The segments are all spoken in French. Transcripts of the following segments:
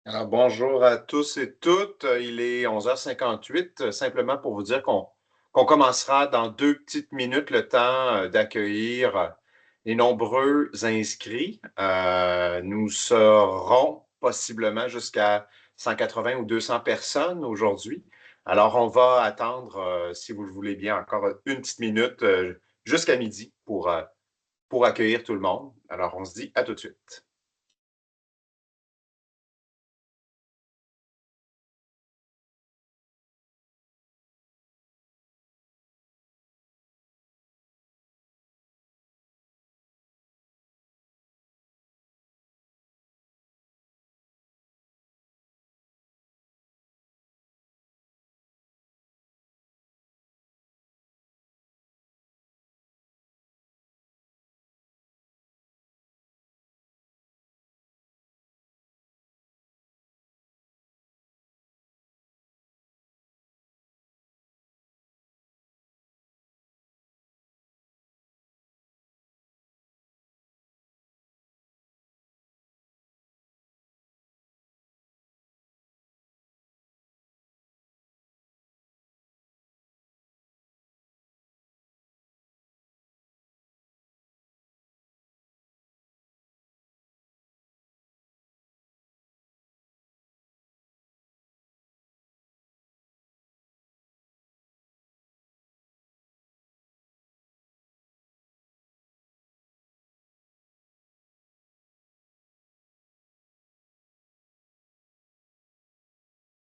Alors, bonjour à tous et toutes. Il est 11h58, simplement pour vous dire qu'on commencera dans 2 petites minutes le temps d'accueillir les nombreux inscrits. Nous serons possiblement jusqu'à 180 ou 200 personnes aujourd'hui. Alors, on va attendre, si vous le voulez bien, encore 1 petite minute jusqu'à midi pour accueillir tout le monde. Alors, on se dit à tout de suite.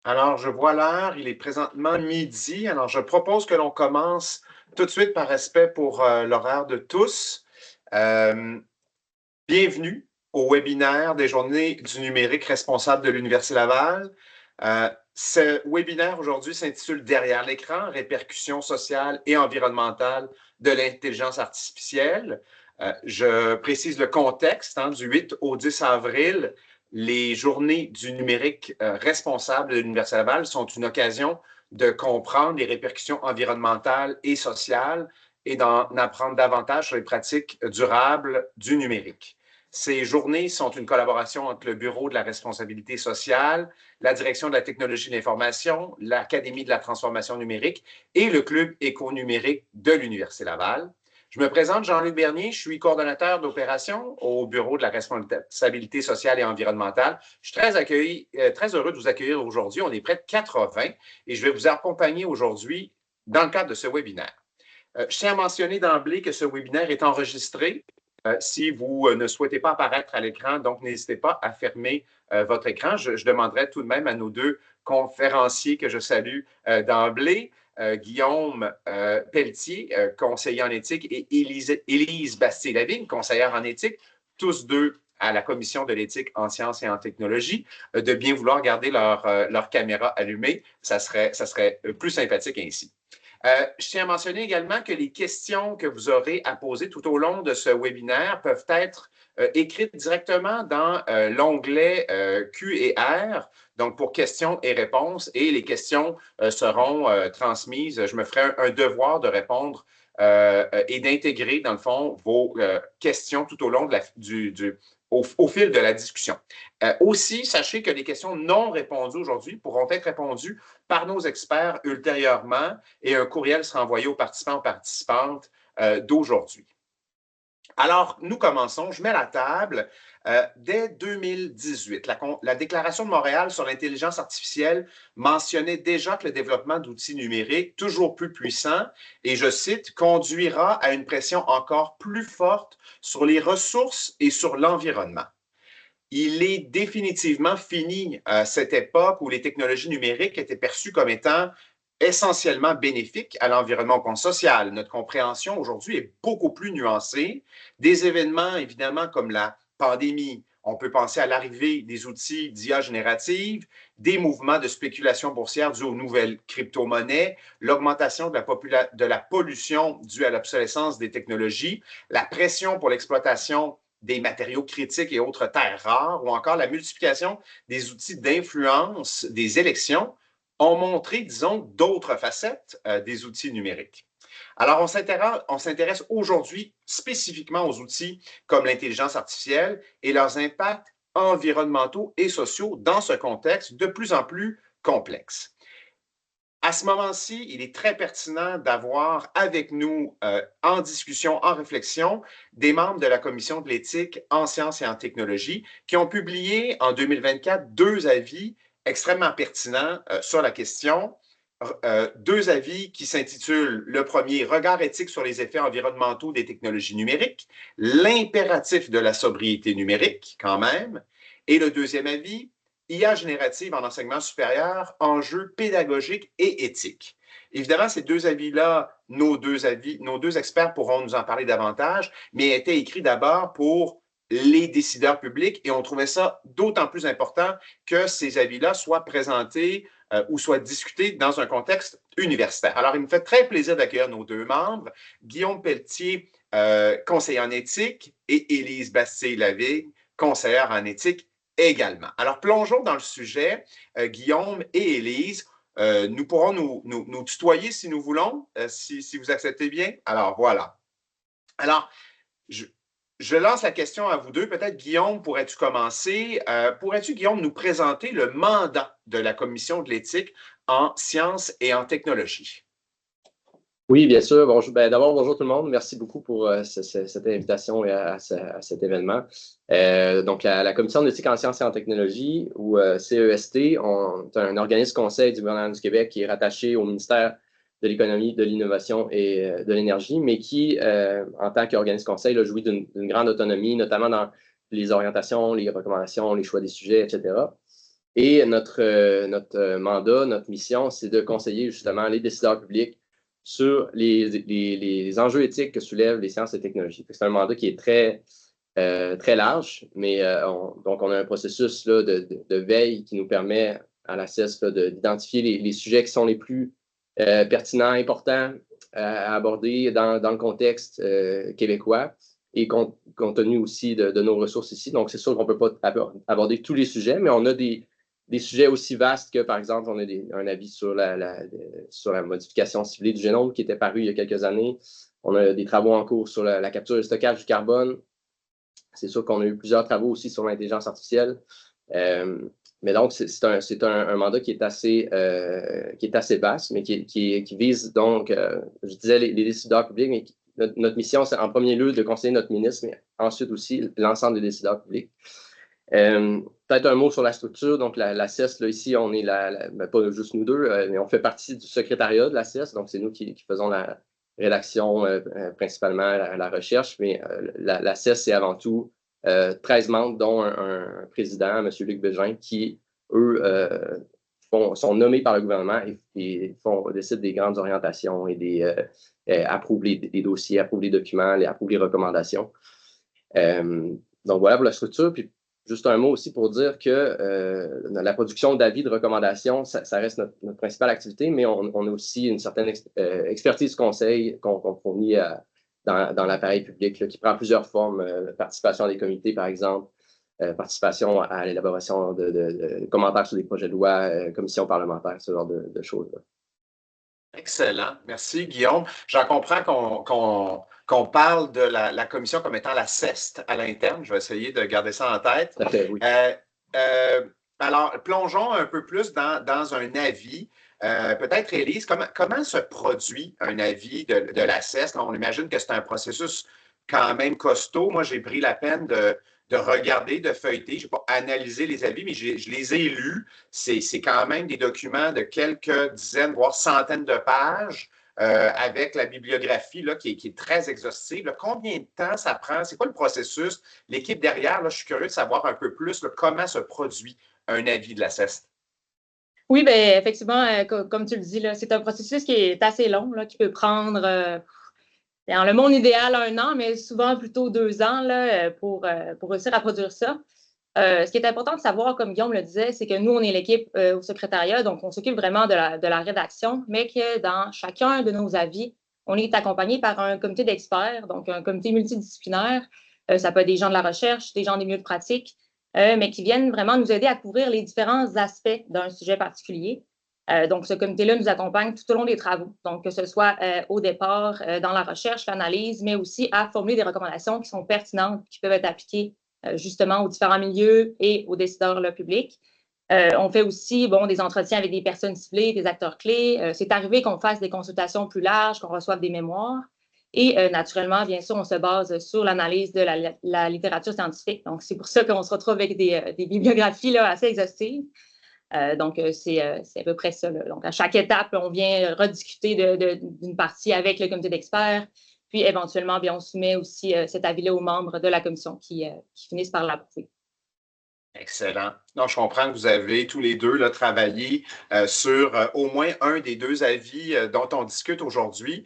Alors, je vois l'heure, il est présentement midi. Alors, je propose que l'on commence tout de suite par respect pour l'horaire de tous. Euh, Bienvenue au webinaire des Journées du numérique responsable de l'Université Laval. Ce webinaire aujourd'hui s'intitule Derrière l'écran, répercussions sociales et environnementales de l'intelligence artificielle. Je précise le contexte, du 8 au 10 avril. Les Journées du numérique responsable de l'Université Laval sont une occasion de comprendre les répercussions environnementales et sociales et d'en apprendre davantage sur les pratiques durables du numérique. Ces journées sont une collaboration entre le Bureau de la responsabilité sociale, la Direction de la technologie de l'information, l'Académie de la transformation numérique et le Club éco-numérique de l'Université Laval. Je me présente, Jean-Luc Bernier, je suis coordonnateur d'opération au Bureau de la responsabilité sociale et environnementale. Je suis très heureux de vous accueillir aujourd'hui. On est près de 80 et je vais vous accompagner aujourd'hui dans le cadre de ce webinaire. Je tiens à mentionner d'emblée que ce webinaire est enregistré. Si vous ne souhaitez pas apparaître à l'écran, donc n'hésitez pas à fermer votre écran. Je demanderai tout de même à nos deux conférenciers que je salue d'emblée, Guillaume Pelletier, conseiller en éthique, et Élise Bastien-Lavigne, conseillère en éthique, tous deux à la Commission de l'éthique en sciences et en technologie, de bien vouloir garder leur caméra allumée. Ça serait plus sympathique ainsi. Je tiens à mentionner également que les questions que vous aurez à poser tout au long de ce webinaire peuvent être écrites directement dans l'onglet Q&R, donc pour questions et réponses, et les questions seront transmises. Je me ferai un devoir de répondre et d'intégrer, dans le fond, vos questions tout au long au fil de la discussion. Aussi, sachez que les questions non répondues aujourd'hui pourront être répondues par nos experts ultérieurement et un courriel sera envoyé aux participants, aux participantes d'aujourd'hui. Alors, nous commençons. Je mets la table. Dès 2018, la Déclaration de Montréal sur l'intelligence artificielle mentionnait déjà que le développement d'outils numériques toujours plus puissants, et je cite, conduira à une pression encore plus forte sur les ressources et sur l'environnement. Il est définitivement fini cette époque où les technologies numériques étaient perçues comme étant essentiellement bénéfiques à l'environnement social. Notre compréhension aujourd'hui est beaucoup plus nuancée. Des événements, évidemment, comme la pandémie, on peut penser à l'arrivée des outils d'IA générative, des mouvements de spéculation boursière dus aux nouvelles crypto-monnaies, l'augmentation de la pollution due à l'obsolescence des technologies, la pression pour l'exploitation des matériaux critiques et autres terres rares, ou encore la multiplication des outils d'influence des élections, ont montré, disons, d'autres facettes des outils numériques. Alors, on s'intéresse aujourd'hui spécifiquement aux outils comme l'intelligence artificielle et leurs impacts environnementaux et sociaux dans ce contexte de plus en plus complexe. À ce moment-ci, il est très pertinent d'avoir avec nous en discussion, en réflexion, des membres de la Commission de l'éthique en sciences et en technologie qui ont publié en 2024 deux avis extrêmement pertinents sur la question. Deux avis qui s'intitulent le premier, Regard éthique sur les effets environnementaux des technologies numériques, l'impératif de la sobriété numérique quand même, et le deuxième avis, IA générative en enseignement supérieur, enjeux pédagogiques et éthiques. Évidemment, ces deux avis-là, nos deux experts pourront nous en parler davantage, mais étaient écrits d'abord pour les décideurs publics et on trouvait ça d'autant plus important que ces avis-là soient présentés ou soient discutés dans un contexte universitaire. Alors, il me fait très plaisir d'accueillir nos deux membres, Guillaume Pelletier, conseiller en éthique, et Élise Bastille-Lavigne, conseillère en éthique également. Alors, plongeons dans le sujet. Guillaume et Élise, nous pourrons nous tutoyer si nous voulons, si vous acceptez bien. Alors, voilà. Alors, je lance la question à vous deux. Peut-être, Guillaume, pourrais-tu commencer? Pourrais-tu, Guillaume, nous présenter le mandat de la Commission de l'éthique en sciences et en technologie? Oui, bien sûr. Bonjour. D'abord, bonjour tout le monde. Merci beaucoup pour cette invitation et à cet événement. Donc, la Commission d'éthique en sciences et en technologie, ou CEST, est un organisme conseil du gouvernement du Québec qui est rattaché au ministère de l'Économie, de l'Innovation et de l'Énergie, mais qui, en tant qu'organisme conseil, a joui d'une grande autonomie, notamment dans les orientations, les recommandations, les choix des sujets, etc. Et notre mandat, notre mission, c'est de conseiller justement les décideurs publics sur les enjeux éthiques que soulèvent les sciences et technologies. C'est un mandat qui est très large, mais donc on a un processus là, de veille qui nous permet à la CES d'identifier les sujets qui sont les plus pertinents, importants à aborder dans le contexte québécois et compte tenu aussi de nos ressources ici. Donc, c'est sûr qu'on ne peut pas aborder tous les sujets, mais on a des sujets aussi vastes que, par exemple, on a un avis sur la modification ciblée du génome qui était paru il y a quelques années. On a des travaux en cours sur la capture et le stockage du carbone. C'est sûr qu'on a eu plusieurs travaux aussi sur l'intelligence artificielle. Mais donc, c'est un mandat qui est assez vaste, mais qui vise donc, je disais, les décideurs publics, mais notre mission, c'est en premier lieu de conseiller notre ministre, mais ensuite aussi l'ensemble des décideurs publics. Peut-être un mot sur la structure. Donc, la CES, là, ici, on est pas juste nous deux, mais on fait partie du secrétariat de la CES. Donc, c'est nous qui faisons la rédaction, principalement la recherche. Mais la CES, c'est avant tout 13 membres, dont un président, M. Luc Bégin, qui, eux, sont nommés par le gouvernement et décident des grandes orientations et approuvent les dossiers, approuvent les documents, approuvent les recommandations. Donc, voilà pour la structure. Puis, juste un mot aussi pour dire que la production d'avis, de recommandations, ça reste notre principale activité, mais on a aussi une certaine expertise conseil qu'on fournit dans l'appareil public, là, qui prend plusieurs formes. Participation à des comités, par exemple, participation à l'élaboration de commentaires sur des projets de loi, commissions parlementaires, ce genre de choses-là. Excellent. Merci, Guillaume. J'en comprends qu'on parle de la commission comme étant la CEST à l'interne. Je vais essayer de garder ça en tête. Tout à fait, oui. Alors, plongeons un peu plus dans un avis. Peut-être, Élise, comment se produit un avis de la CEST? On imagine que c'est un processus quand même costaud. Moi, j'ai pris la peine de regarder, de feuilleter. Je n'ai pas analysé les avis, mais je les ai lus. C'est quand même des documents de quelques dizaines, voire centaines de pages, avec la bibliographie là, qui est très exhaustive. Là, combien de temps ça prend? C'est quoi le processus? L'équipe derrière, là, je suis curieux de savoir un peu plus là, comment se produit un avis de la CEST. Oui, bien, effectivement, comme tu le dis, c'est un processus qui est assez long, là, qui peut prendre, dans le monde idéal, 1 an, mais souvent plutôt 2 ans là, pour réussir à produire ça. Ce qui est important de savoir, comme Guillaume le disait, c'est que nous, on est l'équipe au secrétariat, donc on s'occupe vraiment de la rédaction, mais que dans chacun de nos avis, on est accompagné par un comité d'experts, donc un comité multidisciplinaire. Ça peut être des gens de la recherche, des gens des milieux de pratique, mais qui viennent vraiment nous aider à couvrir les différents aspects d'un sujet particulier. Donc, ce comité-là nous accompagne tout au long des travaux, donc que ce soit au départ dans la recherche, l'analyse, mais aussi à formuler des recommandations qui sont pertinentes, qui peuvent être appliquées justement aux différents milieux et aux décideurs publics. On fait aussi des entretiens avec des personnes ciblées, des acteurs clés. C'est arrivé qu'on fasse des consultations plus larges, qu'on reçoive des mémoires. Et naturellement, bien sûr, on se base sur l'analyse de la littérature scientifique. Donc, c'est pour ça qu'on se retrouve avec des bibliographies là, assez exhaustives. Donc, c'est à peu près ça. Là. Donc, à chaque étape, on vient rediscuter d'une partie avec le comité d'experts. Puis, éventuellement, bien, on soumet aussi cet avis-là aux membres de la commission qui finissent par l'approuver. Excellent. Non, je comprends que vous avez tous les deux là, travaillé sur au moins un des deux avis dont on discute aujourd'hui.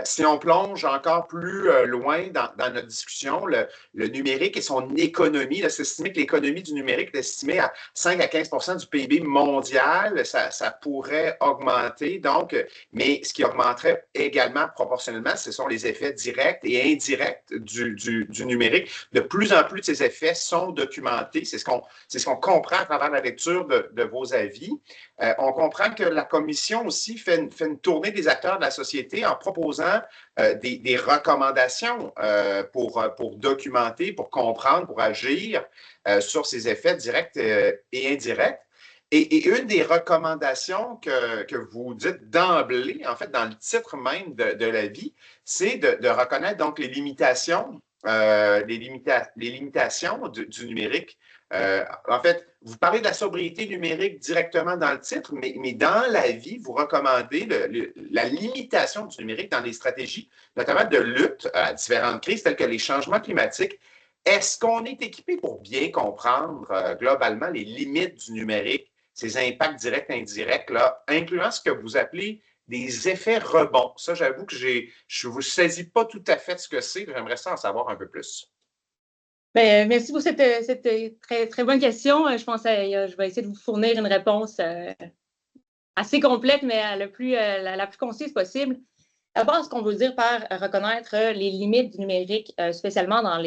Si on plonge encore plus loin dans notre discussion, le numérique et son économie, c'est estimé que l'économie du numérique est estimée à 5 à 15 du PIB mondial. Ça pourrait augmenter, donc, mais ce qui augmenterait également proportionnellement, ce sont les effets directs et indirects du numérique. De plus en plus de ces effets sont documentés. C'est ce qu'on comprend à travers la lecture de vos avis. On comprend que la Commission aussi fait une tournée des acteurs de la société en proposant des recommandations pour documenter, pour comprendre, pour agir sur ces effets directs et indirects. Et une des recommandations que vous dites d'emblée, en fait, dans le titre même de l'avis, c'est de reconnaître donc les limitations du numérique. En fait, vous parlez de la sobriété numérique directement dans le titre, mais dans l'avis, vous recommandez la limitation du numérique dans les stratégies, notamment de lutte à différentes crises telles que les changements climatiques. Est-ce qu'on est équipé pour bien comprendre globalement les limites du numérique, ses impacts directs et indirects, là, incluant ce que vous appelez des effets rebonds? Ça, j'avoue que je ne vous saisis pas tout à fait ce que c'est. J'aimerais ça en savoir un peu plus. Bien, merci pour cette très, très bonne question. Je pense que je vais essayer de vous fournir une réponse assez complète, mais la plus concise possible. D'abord, ce qu'on veut dire par reconnaître les limites du numérique, spécialement dans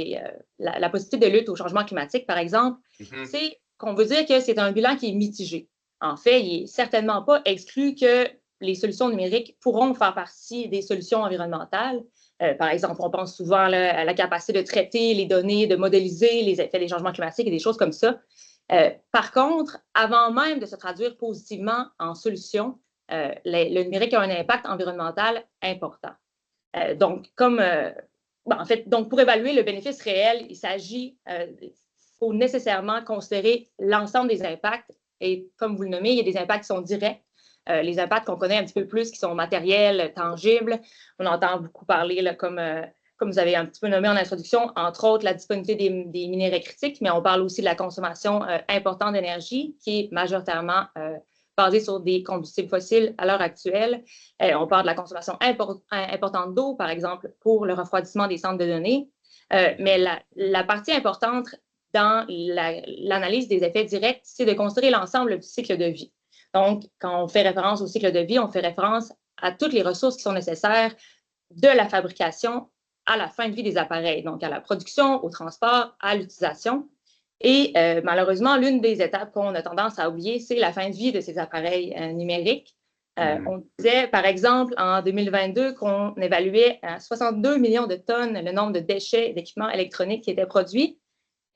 la possibilité de lutte au changement climatique, par exemple, c'est qu'on veut dire que c'est un bilan qui est mitigé. En fait, il n'est certainement pas exclu que les solutions numériques pourront faire partie des solutions environnementales. Par exemple, on pense souvent là, à la capacité de traiter les données, de modéliser les effets des changements climatiques et des choses comme ça. Par contre, avant même de se traduire positivement en solution, le numérique a un impact environnemental important. Donc, donc, pour évaluer le bénéfice réel, il faut nécessairement considérer l'ensemble des impacts. Et comme vous le nommez, il y a des impacts qui sont directs. Les impacts qu'on connaît un petit peu plus, qui sont matériels, tangibles. On entend beaucoup parler, là, comme vous avez un petit peu nommé en introduction, entre autres la disponibilité des minéraux critiques, mais on parle aussi de la consommation importante d'énergie, qui est majoritairement basée sur des combustibles fossiles à l'heure actuelle. On parle de la consommation importante d'eau, par exemple, pour le refroidissement des centres de données. Mais la partie importante dans l'analyse des effets directs, c'est de considérer l'ensemble du cycle de vie. Donc, quand on fait référence au cycle de vie, on fait référence à toutes les ressources qui sont nécessaires de la fabrication à la fin de vie des appareils, donc à la production, au transport, à l'utilisation. Et malheureusement, l'une des étapes qu'on a tendance à oublier, c'est la fin de vie de ces appareils numériques. On disait, par exemple, en 2022, qu'on évaluait à 62 millions de tonnes le nombre de déchets et d'équipements électroniques qui étaient produits.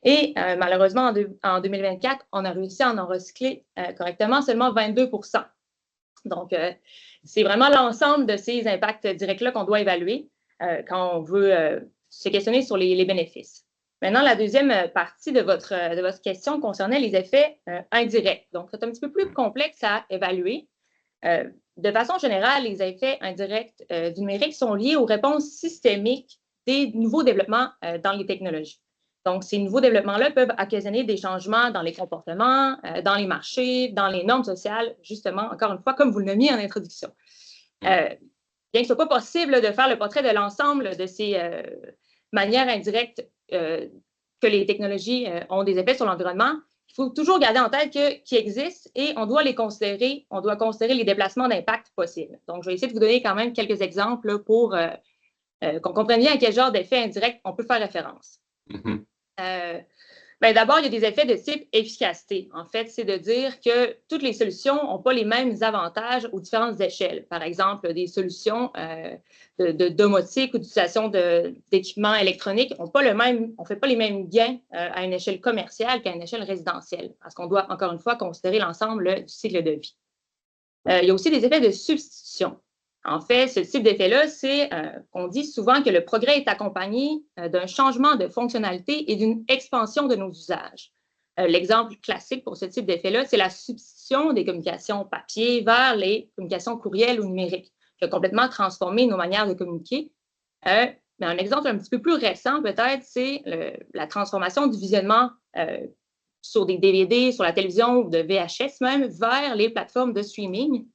Et malheureusement, en 2024, on a réussi à en recycler correctement seulement 22 %. Donc, c'est vraiment l'ensemble de ces impacts directs-là qu'on doit évaluer quand on veut se questionner sur les bénéfices. Maintenant, la deuxième partie de votre question concernait les effets indirects. Donc, c'est un petit peu plus complexe à évaluer. De façon générale, les effets indirects du numérique sont liés aux réponses systémiques des nouveaux développements dans les technologies. Donc, ces nouveaux développements-là peuvent occasionner des changements dans les comportements, dans les marchés, dans les normes sociales, justement, encore une fois, comme vous le nommiez en introduction. Bien que ce ne soit pas possible de faire le portrait de l'ensemble de ces manières indirectes que les technologies ont des effets sur l'environnement, il faut toujours garder en tête qu'ils existent et on doit les considérer, on doit considérer les déplacements d'impact possibles. Donc, je vais essayer de vous donner quand même quelques exemples là, pour qu'on comprenne bien à quel genre d'effet indirect on peut faire référence. Bien, d'abord, il y a des effets de type efficacité. En fait, c'est de dire que toutes les solutions n'ont pas les mêmes avantages aux différentes échelles. Par exemple, des solutions de domotique ou d'utilisation d'équipements électroniques on ne fait pas les mêmes gains à une échelle commerciale qu'à une échelle résidentielle, parce qu'on doit, encore une fois, considérer l'ensemble du cycle de vie. Il y a aussi des effets de substitution. En fait, ce type d'effet-là, c'est qu'on dit souvent que le progrès est accompagné d'un changement de fonctionnalité et d'une expansion de nos usages. L'exemple classique pour ce type d'effet-là, c'est la substitution des communications papier vers les communications courriel ou numériques, qui a complètement transformé nos manières de communiquer. Mais un exemple un petit peu plus récent, peut-être, c'est la transformation du visionnement sur des DVD, sur la télévision ou de VHS même, vers les plateformes de streaming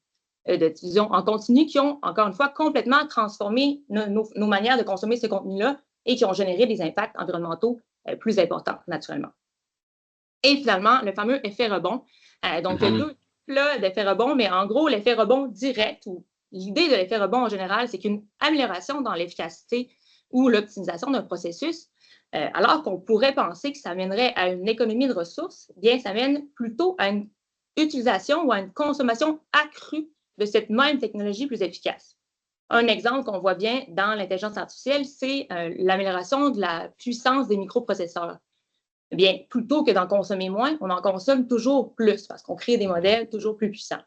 de diffusion en continu qui ont, encore une fois, complètement transformé nos manières de consommer ce contenu-là et qui ont généré des impacts environnementaux plus importants, naturellement. Et finalement, le fameux effet rebond. Donc, il y a deux types d'effets rebond, mais en gros, l'effet rebond direct ou l'idée de l'effet rebond en général, c'est qu'une amélioration dans l'efficacité ou l'optimisation d'un processus, alors qu'on pourrait penser que ça mènerait à une économie de ressources, bien, ça mène plutôt à une utilisation ou à une consommation accrue de cette même technologie plus efficace. Un exemple qu'on voit bien dans l'intelligence artificielle, c'est l'amélioration de la puissance des microprocesseurs. Eh bien, plutôt que d'en consommer moins, on en consomme toujours plus parce qu'on crée des modèles toujours plus puissants.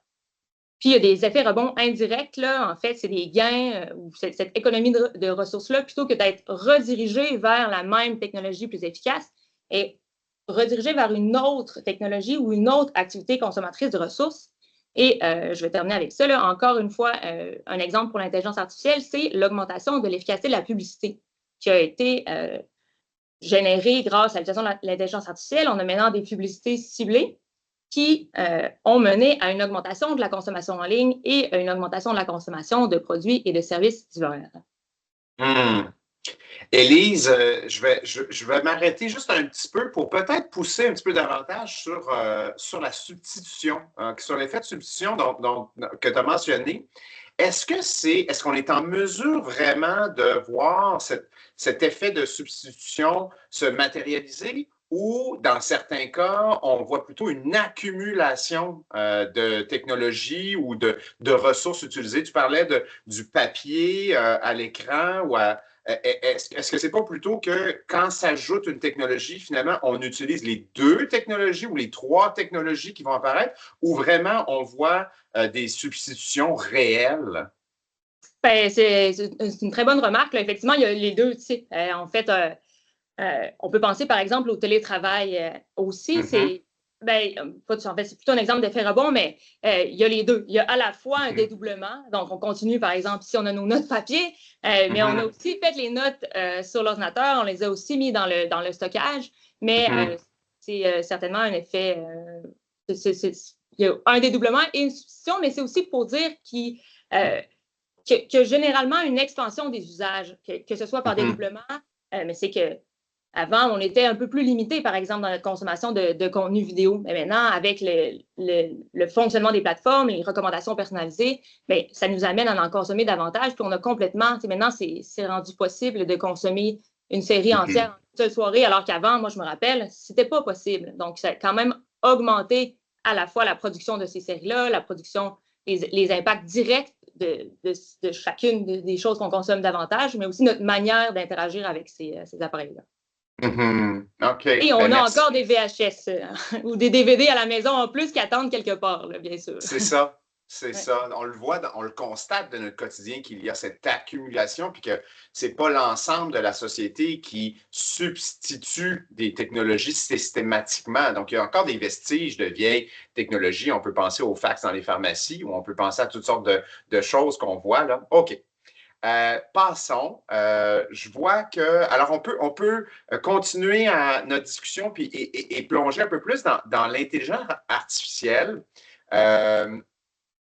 Puis, il y a des effets rebonds indirects, là, en fait, c'est des gains ou cette économie de ressources-là, plutôt que d'être redirigée vers la même technologie plus efficace, et redirigée vers une autre technologie ou une autre activité consommatrice de ressources. Et je vais terminer avec ça. Là. Encore une fois, un exemple pour l'intelligence artificielle, c'est l'augmentation de l'efficacité de la publicité qui a été générée grâce à l'utilisation de l'intelligence artificielle. On a maintenant des publicités ciblées qui ont mené à une augmentation de la consommation en ligne et à une augmentation de la consommation de produits et de services divers. Élise, je vais m'arrêter juste un petit peu pour peut-être pousser un petit peu davantage sur la substitution, sur l'effet de substitution que tu as mentionné. Est-ce qu'on est en mesure vraiment de voir cet effet de substitution se matérialiser ou, dans certains cas, on voit plutôt une accumulation de technologies ou de ressources utilisées? Tu parlais du papier à l'écran ou est-ce que c'est pas plutôt que quand s'ajoute une technologie, finalement, on utilise les deux technologies ou les trois technologies qui vont apparaître ou vraiment on voit des substitutions réelles? Ben, c'est une très bonne remarque. Là. Effectivement, il y a les deux types. En fait, on peut penser, par exemple, au télétravail aussi. C'est plutôt un exemple d'effet rebond, mais il y a les deux. Il y a à la fois un dédoublement. Donc, on continue, par exemple, si on a nos notes papier, mais on a aussi fait les notes sur l'ordinateur. On les a aussi mis dans le stockage. Mais c'est certainement un effet... il y a un dédoublement et une substitution, mais c'est aussi pour dire qu'il y a généralement une expansion des usages, que ce soit par dédoublement, mais c'est que avant, on était un peu plus limité, par exemple, dans notre consommation de contenu vidéo. Mais maintenant, avec le fonctionnement des plateformes, les recommandations personnalisées, bien, ça nous amène à en consommer davantage. Puis on a complètement, maintenant, c'est rendu possible de consommer une série entière en une seule soirée, alors qu'avant, moi, je me rappelle, c'était pas possible. Donc, ça a quand même augmenté à la fois la production de ces séries-là, la production, les impacts directs de chacune des choses qu'on consomme davantage, mais aussi notre manière d'interagir avec ces appareils-là. OK. Et on a encore des VHS ou des DVD à la maison en plus qui attendent quelque part, là, bien sûr. C'est ça. C'est ça. On le voit, on le constate de notre quotidien qu'il y a cette accumulation, puis que ce n'est pas l'ensemble de la société qui substitue des technologies systématiquement. Donc, il y a encore des vestiges de vieilles technologies. On peut penser au fax dans les pharmacies ou on peut penser à toutes sortes de choses qu'on voit là. OK. Passons. Je vois que. Alors, on peut continuer notre discussion puis, et plonger un peu plus dans l'intelligence artificielle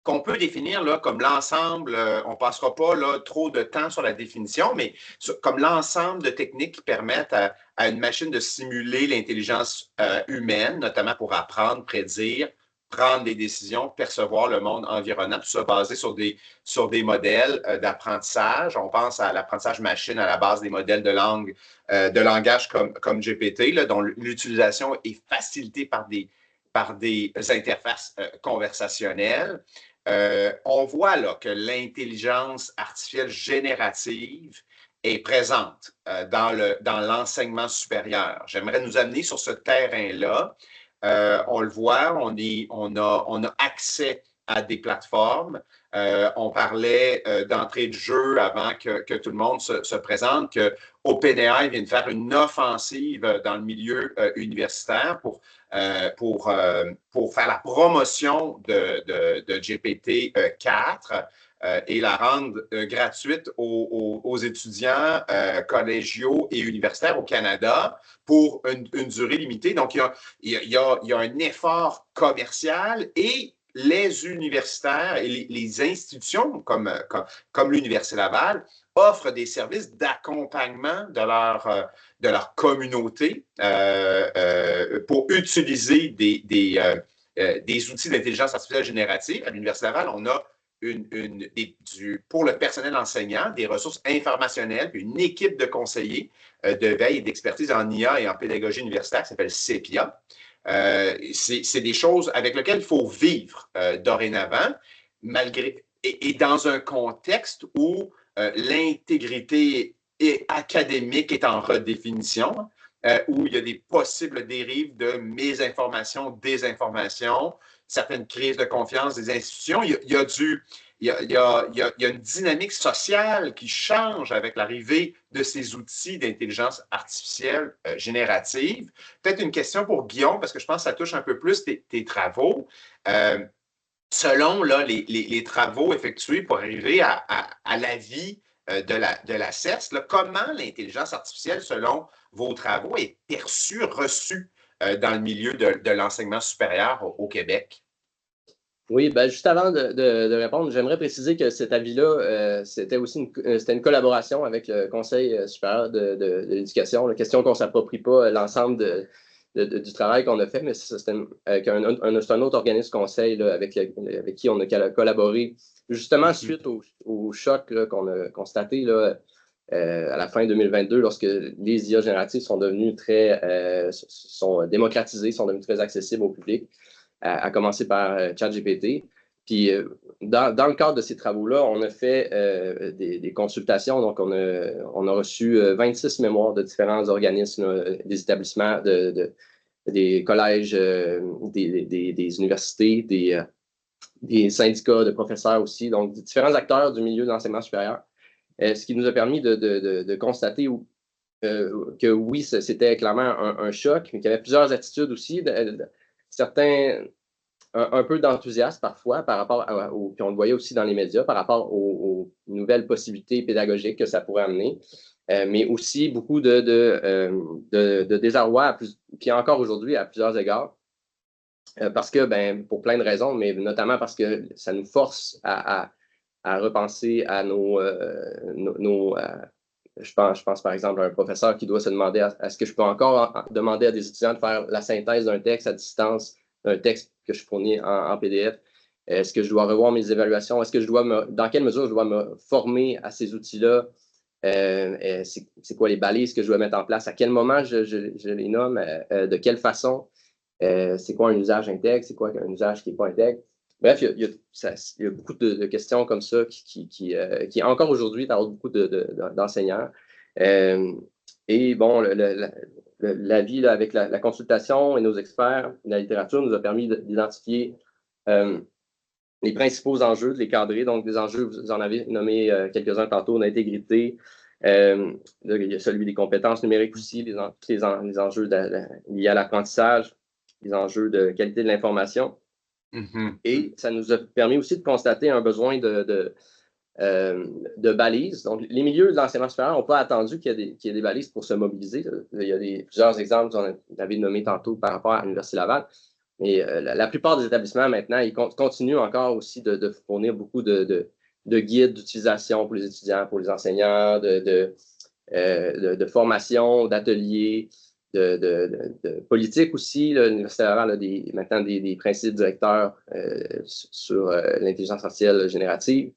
qu'on peut définir là, comme l'ensemble. On ne passera pas là, trop de temps sur la définition, mais comme l'ensemble de techniques qui permettent à une machine de simuler l'intelligence humaine, notamment pour apprendre, prédire, prendre des décisions, percevoir le monde environnant, tout ça basé sur des modèles d'apprentissage. On pense à l'apprentissage machine à la base des modèles de langage comme GPT, là, dont l'utilisation est facilitée par des interfaces conversationnelles. On voit là que l'intelligence artificielle générative est présente dans l'enseignement supérieur. J'aimerais nous amener sur ce terrain-là. On le voit, on a accès à des plateformes. On parlait d'entrée de jeu avant que tout le monde se présente, que OpenAI vient de faire une offensive dans le milieu universitaire pour faire la promotion de GPT-4 et la rendre gratuite aux étudiants collégiaux et universitaires au Canada pour une durée limitée. Donc, il y a un effort commercial et les universitaires et les institutions comme l'Université Laval offrent des services d'accompagnement de leur communauté pour utiliser des outils d'intelligence artificielle générative. À l'Université Laval, on a pour le personnel enseignant, des ressources informationnelles, puis une équipe de conseillers de veille et d'expertise en IA et en pédagogie universitaire qui s'appelle CEPIA. C'est des choses avec lesquelles il faut vivre dorénavant, et dans un contexte où l'intégrité académique est en redéfinition, où il y a des possibles dérives de mésinformation, désinformation, certaines crises de confiance des institutions. Il y a une dynamique sociale qui change avec l'arrivée de ces outils d'intelligence artificielle générative. Peut-être une question pour Guillaume, parce que je pense que ça touche un peu plus tes travaux. Selon là, les travaux effectués pour arriver à la vie de la CES, là, comment l'intelligence artificielle, selon vos travaux, est perçue, reçue dans le milieu de l'enseignement supérieur au Québec? Oui, ben juste avant de répondre, j'aimerais préciser que cet avis-là, c'était une collaboration avec le Conseil supérieur de l'éducation. La question qu'on ne s'approprie pas l'ensemble du travail qu'on a fait, mais c'est un autre organisme conseil là, avec qui on a collaboré justement suite au choc qu'on a constaté là, à la fin 2022, lorsque les IA génératives sont devenues sont démocratisées, sont devenues très accessibles au public, à commencer par ChatGPT. Puis, dans le cadre de ces travaux-là, on a fait des consultations. Donc, on a reçu 26 mémoires de différents organismes, des établissements, des collèges, des universités, des syndicats de professeurs aussi, donc différents acteurs du milieu de l'enseignement supérieur. Ce qui nous a permis de constater que oui, c'était clairement un choc, mais qu'il y avait plusieurs attitudes aussi, certains un peu d'enthousiasme parfois par rapport puis on le voyait aussi dans les médias, par rapport aux nouvelles possibilités pédagogiques que ça pourrait amener, mais aussi beaucoup de désarroi, puis encore aujourd'hui à plusieurs égards, parce que, pour plein de raisons, mais notamment parce que ça nous force à repenser à je pense par exemple à un professeur qui doit se demander est-ce que je peux encore demander à des étudiants de faire la synthèse d'un texte à distance, d'un texte que je fournis en PDF? Est-ce que je dois revoir mes évaluations? Est-ce que dans quelle mesure je dois me former à ces outils-là? C'est quoi les balises que je dois mettre en place? À quel moment je les nomme? De quelle façon? C'est quoi un usage intègre? C'est quoi un usage qui n'est pas intègre? Bref, il y a beaucoup de questions comme ça qui encore aujourd'hui, parlent beaucoup d'enseignants. Et bon, l'avis avec la consultation et nos experts, la littérature nous a permis d'identifier les principaux enjeux, de les cadrer. Donc, des enjeux, vous en avez nommé quelques-uns tantôt, l'intégrité. Il y a celui des compétences numériques aussi, les enjeux liés à l'apprentissage, les enjeux de qualité de l'information. Et ça nous a permis aussi de constater un besoin de balises. Donc, les milieux de l'enseignement supérieur n'ont pas attendu qu'il y ait des balises pour se mobiliser. Il y a plusieurs exemples, on avait nommé tantôt par rapport à l'Université Laval. Mais la plupart des établissements, maintenant, ils continuent encore aussi de fournir beaucoup de guides d'utilisation pour les étudiants, pour les enseignants, de formation, d'ateliers. de politique aussi. L'Université Laval a maintenant des principes directeurs sur l'intelligence artificielle générative.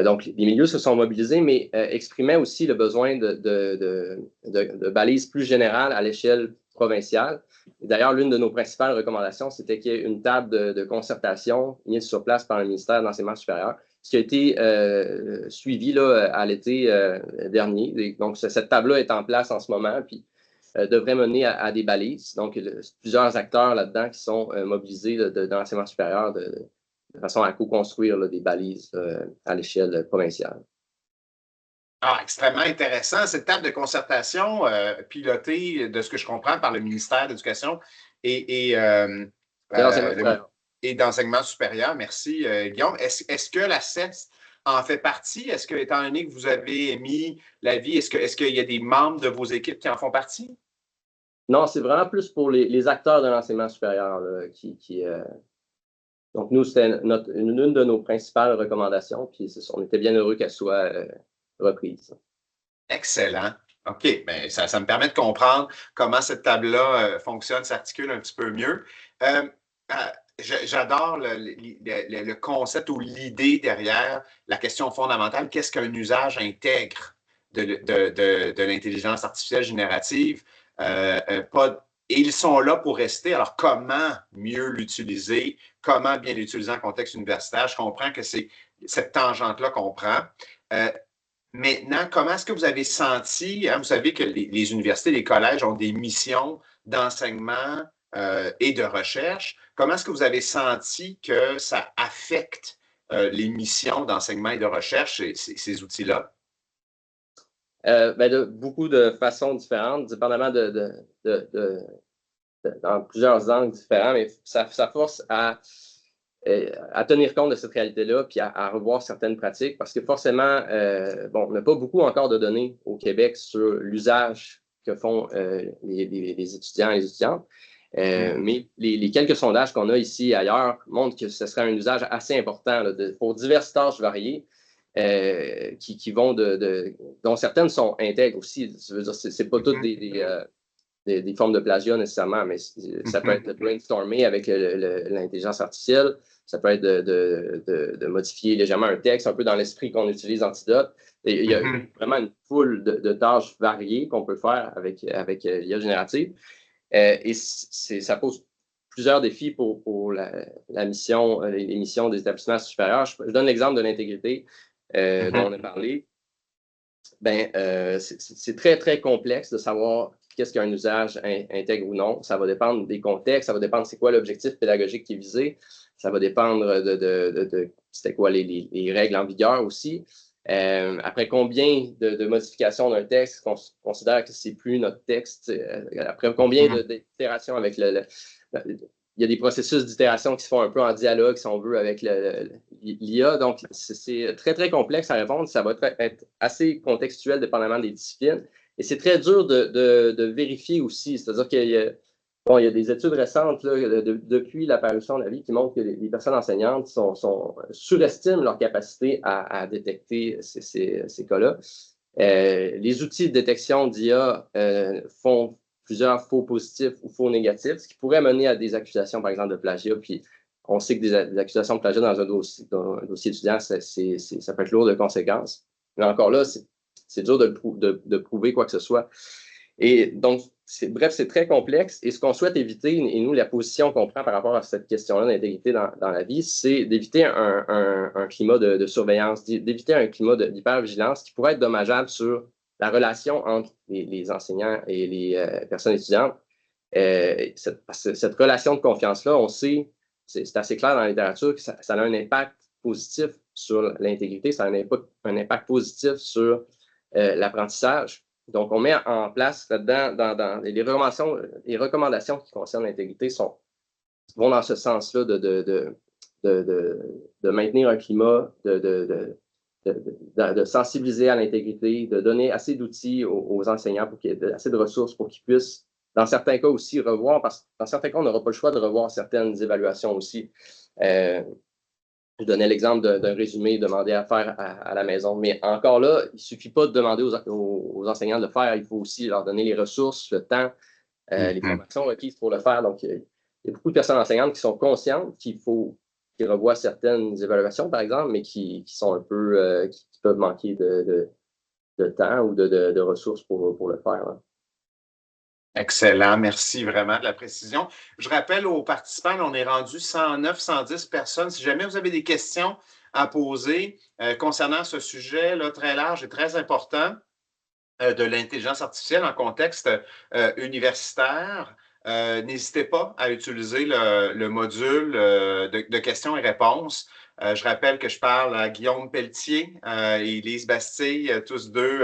Donc, les milieux se sont mobilisés, mais exprimaient aussi le besoin de balises plus générales à l'échelle provinciale. D'ailleurs, l'une de nos principales recommandations, c'était qu'il y ait une table de concertation mise sur place par le ministère de l'Enseignement supérieur, ce qui a été suivi là, à l'été dernier. Donc, cette table-là est en place en ce moment, puis devrait mener à des balises. Donc, plusieurs acteurs là-dedans qui sont mobilisés dans l'enseignement supérieur de façon à co-construire des balises à l'échelle provinciale. Ah, extrêmement intéressant. Cette table de concertation pilotée, de ce que je comprends, par le ministère de l'Éducation et d'Enseignement supérieur. Merci, Guillaume. Est-ce que la CES en fait partie? Est-ce que, étant donné que vous avez émis l'avis, est-ce qu'il y a des membres de vos équipes qui en font partie? Non, c'est vraiment plus pour les acteurs de l'enseignement supérieur là, Donc, nous, c'était une de nos principales recommandations, puis on était bien heureux qu'elle soit reprise. Excellent. OK. Bien, ça me permet de comprendre comment cette table-là fonctionne, s'articule un petit peu mieux. J'adore le concept ou l'idée derrière la question fondamentale. Qu'est-ce qu'un usage intègre de l'intelligence artificielle générative? Et ils sont là pour rester. Alors, comment mieux l'utiliser? Comment bien l'utiliser en contexte universitaire? Je comprends que c'est cette tangente-là qu'on prend. Maintenant, comment est-ce que vous avez senti, vous savez que les universités, les collèges ont des missions d'enseignement et de recherche. Comment est-ce que vous avez senti que ça affecte les missions d'enseignement et de recherche, ces outils-là? De beaucoup de façons différentes, dépendamment dans plusieurs angles différents, mais ça force à tenir compte de cette réalité-là, puis à revoir certaines pratiques, parce que forcément, on n'a pas beaucoup encore de données au Québec sur l'usage que font les étudiants et les étudiantes. Mais les quelques sondages qu'on a ici et ailleurs montrent que ce serait un usage assez important là, pour diverses tâches variées. Qui vont dont certaines sont intègres aussi. Je veux dire, c'est pas toutes des formes de plagiat nécessairement, mais ça peut être de brainstormer avec l'intelligence artificielle, ça peut être de modifier légèrement un texte, un peu dans l'esprit qu'on utilise Antidote. Et il y a vraiment une foule de tâches variées qu'on peut faire avec l'IA générative. Et ça pose plusieurs défis pour les missions des établissements supérieurs. Je donne l'exemple de l'intégrité dont on a parlé. C'est très, très complexe de savoir qu'est-ce qu'un usage intègre ou non. Ça va dépendre des contextes, ça va dépendre c'est quoi l'objectif pédagogique qui est visé, ça va dépendre de c'était quoi les règles en vigueur aussi. Après combien de modifications d'un texte qu'on considère que c'est plus notre texte, après combien d'itérations avec il y a des processus d'itération qui se font un peu en dialogue, si on veut, avec l'IA. Donc, c'est très, très complexe à répondre. Ça va être assez contextuel dépendamment des disciplines. Et c'est très dur de vérifier aussi. C'est-à-dire qu'il y a des études récentes là, depuis l'apparition de la vie qui montrent que les personnes enseignantes surestiment leur capacité à détecter ces cas-là. Les outils de détection d'IA font plusieurs faux positifs ou faux négatifs, ce qui pourrait mener à des accusations, par exemple, de plagiat. Puis on sait que des accusations de plagiat dans un dossier étudiant, ça peut être lourd de conséquences. Mais encore là, c'est dur de prouver quoi que ce soit. Et donc, bref, c'est très complexe. Et ce qu'on souhaite éviter, et nous, la position qu'on prend par rapport à cette question-là d'intégrité dans la vie, c'est d'éviter un climat de surveillance, d'éviter un climat d'hypervigilance qui pourrait être dommageable sur la relation entre les enseignants et les personnes étudiantes. Cette relation de confiance-là, on sait, c'est assez clair dans la littérature que ça a un impact positif sur l'intégrité, ça a un impact positif sur l'apprentissage. Donc, on met en place là-dedans, dans les recommandations qui concernent l'intégrité vont dans ce sens-là de maintenir un climat, de sensibiliser à l'intégrité, de donner assez d'outils aux enseignants, assez de ressources pour qu'ils puissent, dans certains cas aussi, revoir, parce que dans certains cas, on n'aura pas le choix de revoir certaines évaluations aussi. Je donnais l'exemple d'un résumé demandé à faire à la maison. Mais encore là, il ne suffit pas de demander aux enseignants de le faire. Il faut aussi leur donner les ressources, le temps les formations requises pour le faire. Donc, il y a beaucoup de personnes enseignantes qui sont conscientes qu'ils revoient certaines évaluations, par exemple, mais qui sont un peu, qui peuvent manquer de temps ou de ressources pour le faire. Hein. Excellent, merci vraiment de la précision. Je rappelle aux participants, on est rendu 109, 110 personnes. Si jamais vous avez des questions à poser concernant ce sujet là, très large et très important de l'intelligence artificielle en contexte universitaire, n'hésitez pas à utiliser le module de questions et réponses. Je rappelle que je parle à Guillaume Pelletier et Lise Bastille, tous deux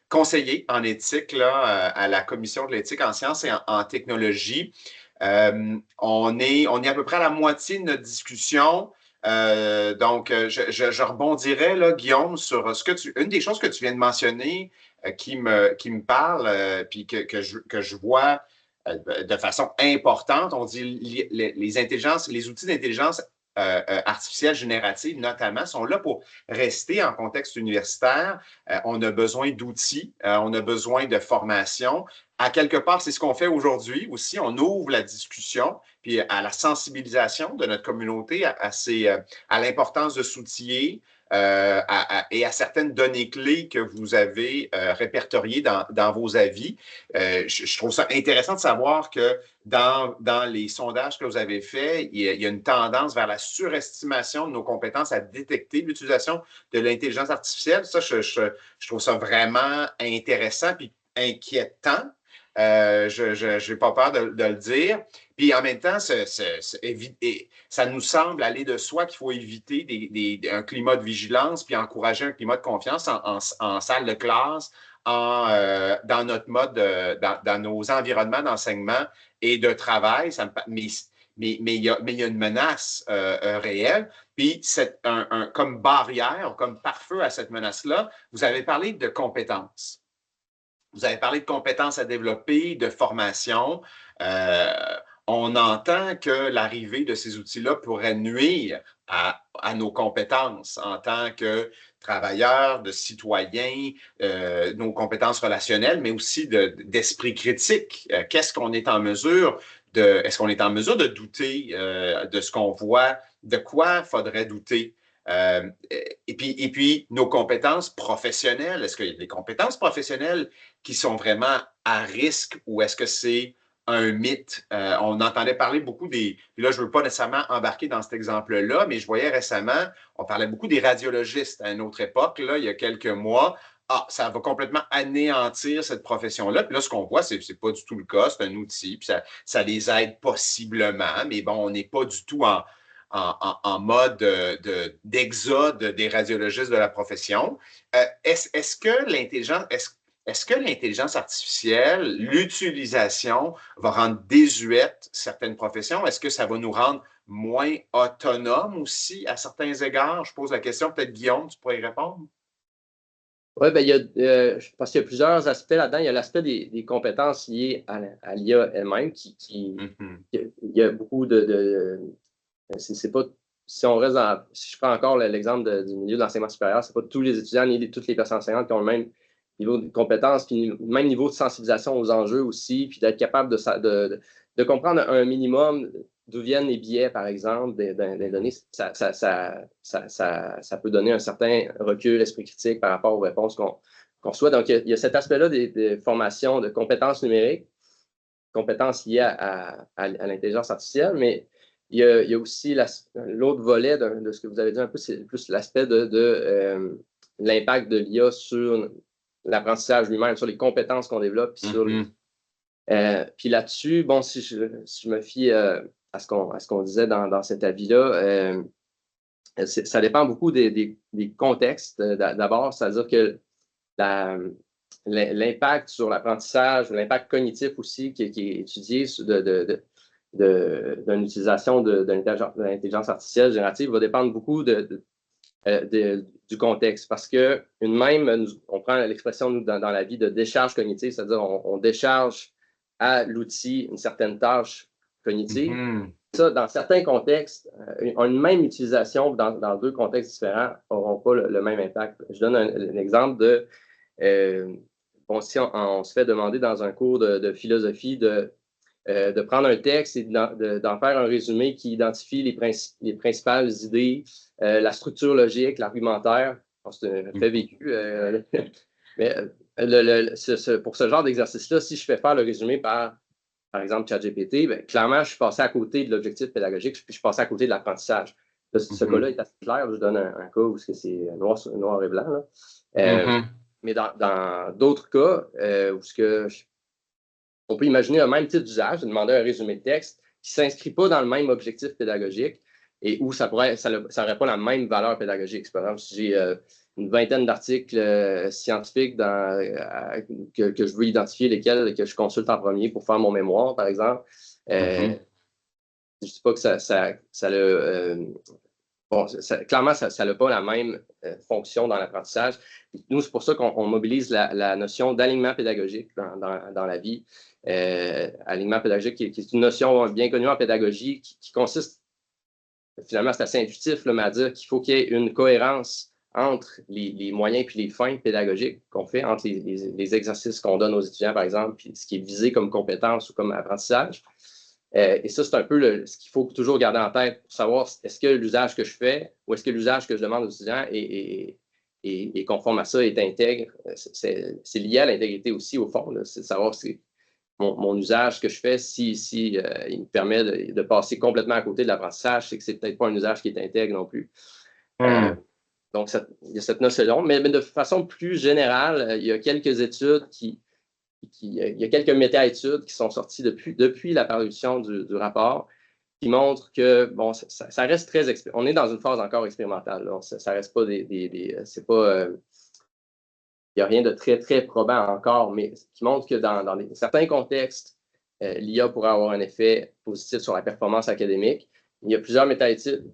conseillers en éthique là, à la Commission de l'éthique en sciences et en technologie. On est à peu près à la moitié de notre discussion. Donc, je rebondirais, là, Guillaume, sur une des choses que tu viens de mentionner qui me parle, puis que je vois de façon importante. On dit les intelligences, les outils d'intelligence artificielle générative, notamment, sont là pour rester en contexte universitaire. On a besoin d'outils, on a besoin de formation. À quelque part, c'est ce qu'on fait aujourd'hui aussi. On ouvre la discussion puis à la sensibilisation de notre communauté à l'importance de s'outiller et à certaines données clés que vous avez répertoriées dans vos avis. Je trouve ça intéressant de savoir que dans les sondages que vous avez faits, il y a une tendance vers la surestimation de nos compétences à détecter l'utilisation de l'intelligence artificielle. Ça, je trouve ça vraiment intéressant puis inquiétant. Je n'ai pas peur de le dire. Puis en même temps, ça nous semble aller de soi qu'il faut éviter un climat de vigilance puis encourager un climat de confiance en salle de classe, dans notre mode, dans nos environnements d'enseignement et de travail. Mais il y a une menace réelle. Puis, comme barrière, comme pare-feu à cette menace-là, vous avez parlé de compétences. Vous avez parlé de compétences à développer, de formation. On entend que l'arrivée de ces outils-là pourrait nuire à nos compétences en tant que travailleurs, de citoyens, nos compétences relationnelles, mais aussi d'esprit critique. Qu'est-ce qu'on est en mesure est-ce qu'on est en mesure de douter de ce qu'on voit? De quoi faudrait douter? Et puis, nos compétences professionnelles, est-ce qu'il y a des compétences professionnelles qui sont vraiment à risque ou est-ce que c'est un mythe? On entendait parler beaucoup puis là, je ne veux pas nécessairement embarquer dans cet exemple-là, mais je voyais récemment, on parlait beaucoup des radiologistes à une autre époque, là, il y a quelques mois. Ça va complètement anéantir cette profession-là. Puis là, ce qu'on voit, c'est pas du tout le cas. C'est un outil, puis ça les aide possiblement, mais bon, on n'est pas du tout en mode d'exode des radiologistes de la profession. Est-ce que l'intelligence artificielle, l'utilisation va rendre désuète certaines professions? Est-ce que ça va nous rendre moins autonomes aussi à certains égards? Je pose la question, peut-être Guillaume, tu pourrais y répondre? Oui, ben, je pense qu'il y a plusieurs aspects là-dedans. Il y a l'aspect des compétences liées à l'IA elle-même, il y a beaucoup c'est pas, si on reste si je prends encore l'exemple du milieu de l'enseignement supérieur, c'est pas tous les étudiants ni toutes les personnes enseignantes qui ont le même niveau de compétences, puis le même niveau de sensibilisation aux enjeux aussi, puis d'être capable de comprendre un minimum d'où viennent les biais, par exemple, des données. Ça peut donner un certain recul, esprit critique par rapport aux réponses qu'on reçoit. Donc, il y a cet aspect-là des formations de compétences numériques, compétences liées à l'intelligence artificielle, mais il y a aussi l'autre volet de ce que vous avez dit un peu, c'est plus l'aspect de l'impact de l'IA sur l'apprentissage lui-même, sur les compétences qu'on développe. Puis là-dessus, bon, si je me fie à ce qu'on disait dans cet avis-là, ça dépend beaucoup des contextes d'abord, c'est-à-dire que l'impact sur l'apprentissage, l'impact cognitif aussi qui est étudié d'une utilisation de l'intelligence artificielle générative va dépendre beaucoup du contexte. Parce que on prend l'expression dans la vie de décharge cognitive, c'est-à-dire on décharge à l'outil une certaine tâche cognitive. Ça, dans certains contextes, une même utilisation dans deux contextes différents n'auront pas le même impact. Je donne un exemple bon, si on se fait demander dans un cours de philosophie de prendre un texte et d'en faire un résumé qui identifie les principales idées, la structure logique, l'argumentaire. C'est un fait vécu. Mais pour ce genre d'exercice-là, si je fais faire le résumé par exemple, ChatGPT, ben, clairement, je suis passé à côté de l'objectif pédagogique, puis je suis passé à côté de l'apprentissage. Ce cas-là est assez clair. Je donne un cas où c'est noir et blanc. Là. Mais dans d'autres cas, où on peut imaginer un même type d'usage, de demander un résumé de texte qui ne s'inscrit pas dans le même objectif pédagogique et où ça n'aurait pas la même valeur pédagogique. Par exemple, si j'ai une vingtaine d'articles scientifiques que je veux identifier lesquels que je consulte en premier pour faire mon mémoire, par exemple, je ne dis pas que clairement, ça n'a pas la même fonction dans l'apprentissage. Nous, c'est pour ça qu'on mobilise la notion d'alignement pédagogique dans la vie. Alignement pédagogique, qui est une notion bien connue en pédagogie, qui consiste, finalement, c'est assez intuitif, là, mais à dire qu'il faut qu'il y ait une cohérence entre les moyens et les fins pédagogiques qu'on fait, entre les exercices qu'on donne aux étudiants, par exemple, puis ce qui est visé comme compétence ou comme apprentissage. Et ça, c'est un peu ce qu'il faut toujours garder en tête pour savoir est-ce que l'usage que je fais ou est-ce que l'usage que je demande aux étudiants est conforme à ça, est intègre. C'est lié à l'intégrité aussi, au fond. C'est de savoir si mon usage que je fais, il me permet de passer complètement à côté de l'apprentissage, c'est que c'est peut-être pas un usage qui est intègre non plus. Donc, il y a cette notion, mais de façon plus générale, il y a quelques études il y a quelques méta-études qui sont sorties depuis la parution du rapport qui montrent que, bon, ça reste très... On est dans une phase encore expérimentale. Là. Ça reste pas c'est pas... il n'y a rien de très, très probant encore, mais qui montre que dans certains contextes, l'IA pourrait avoir un effet positif sur la performance académique. Il y a plusieurs méta-études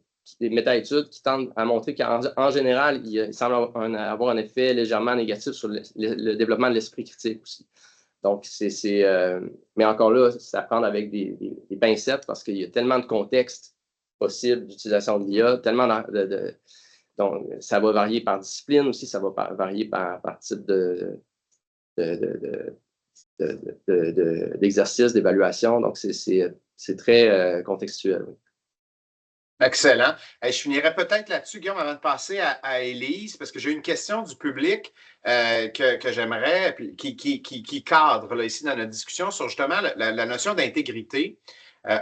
qui tendent à montrer qu'en général, il semble avoir un effet légèrement négatif sur le développement de l'esprit critique aussi. Donc, mais encore là, c'est à prendre avec des pincettes parce qu'il y a tellement de contextes possibles d'utilisation de l'IA, tellement donc, ça va varier par discipline aussi, ça va varier par type d'exercice, d'évaluation. Donc, c'est très contextuel. Oui. Excellent. Je finirais peut-être là-dessus, Guillaume, avant de passer à Élise, parce que j'ai une question du public que j'aimerais, qui cadre là, ici dans notre discussion sur justement la notion d'intégrité.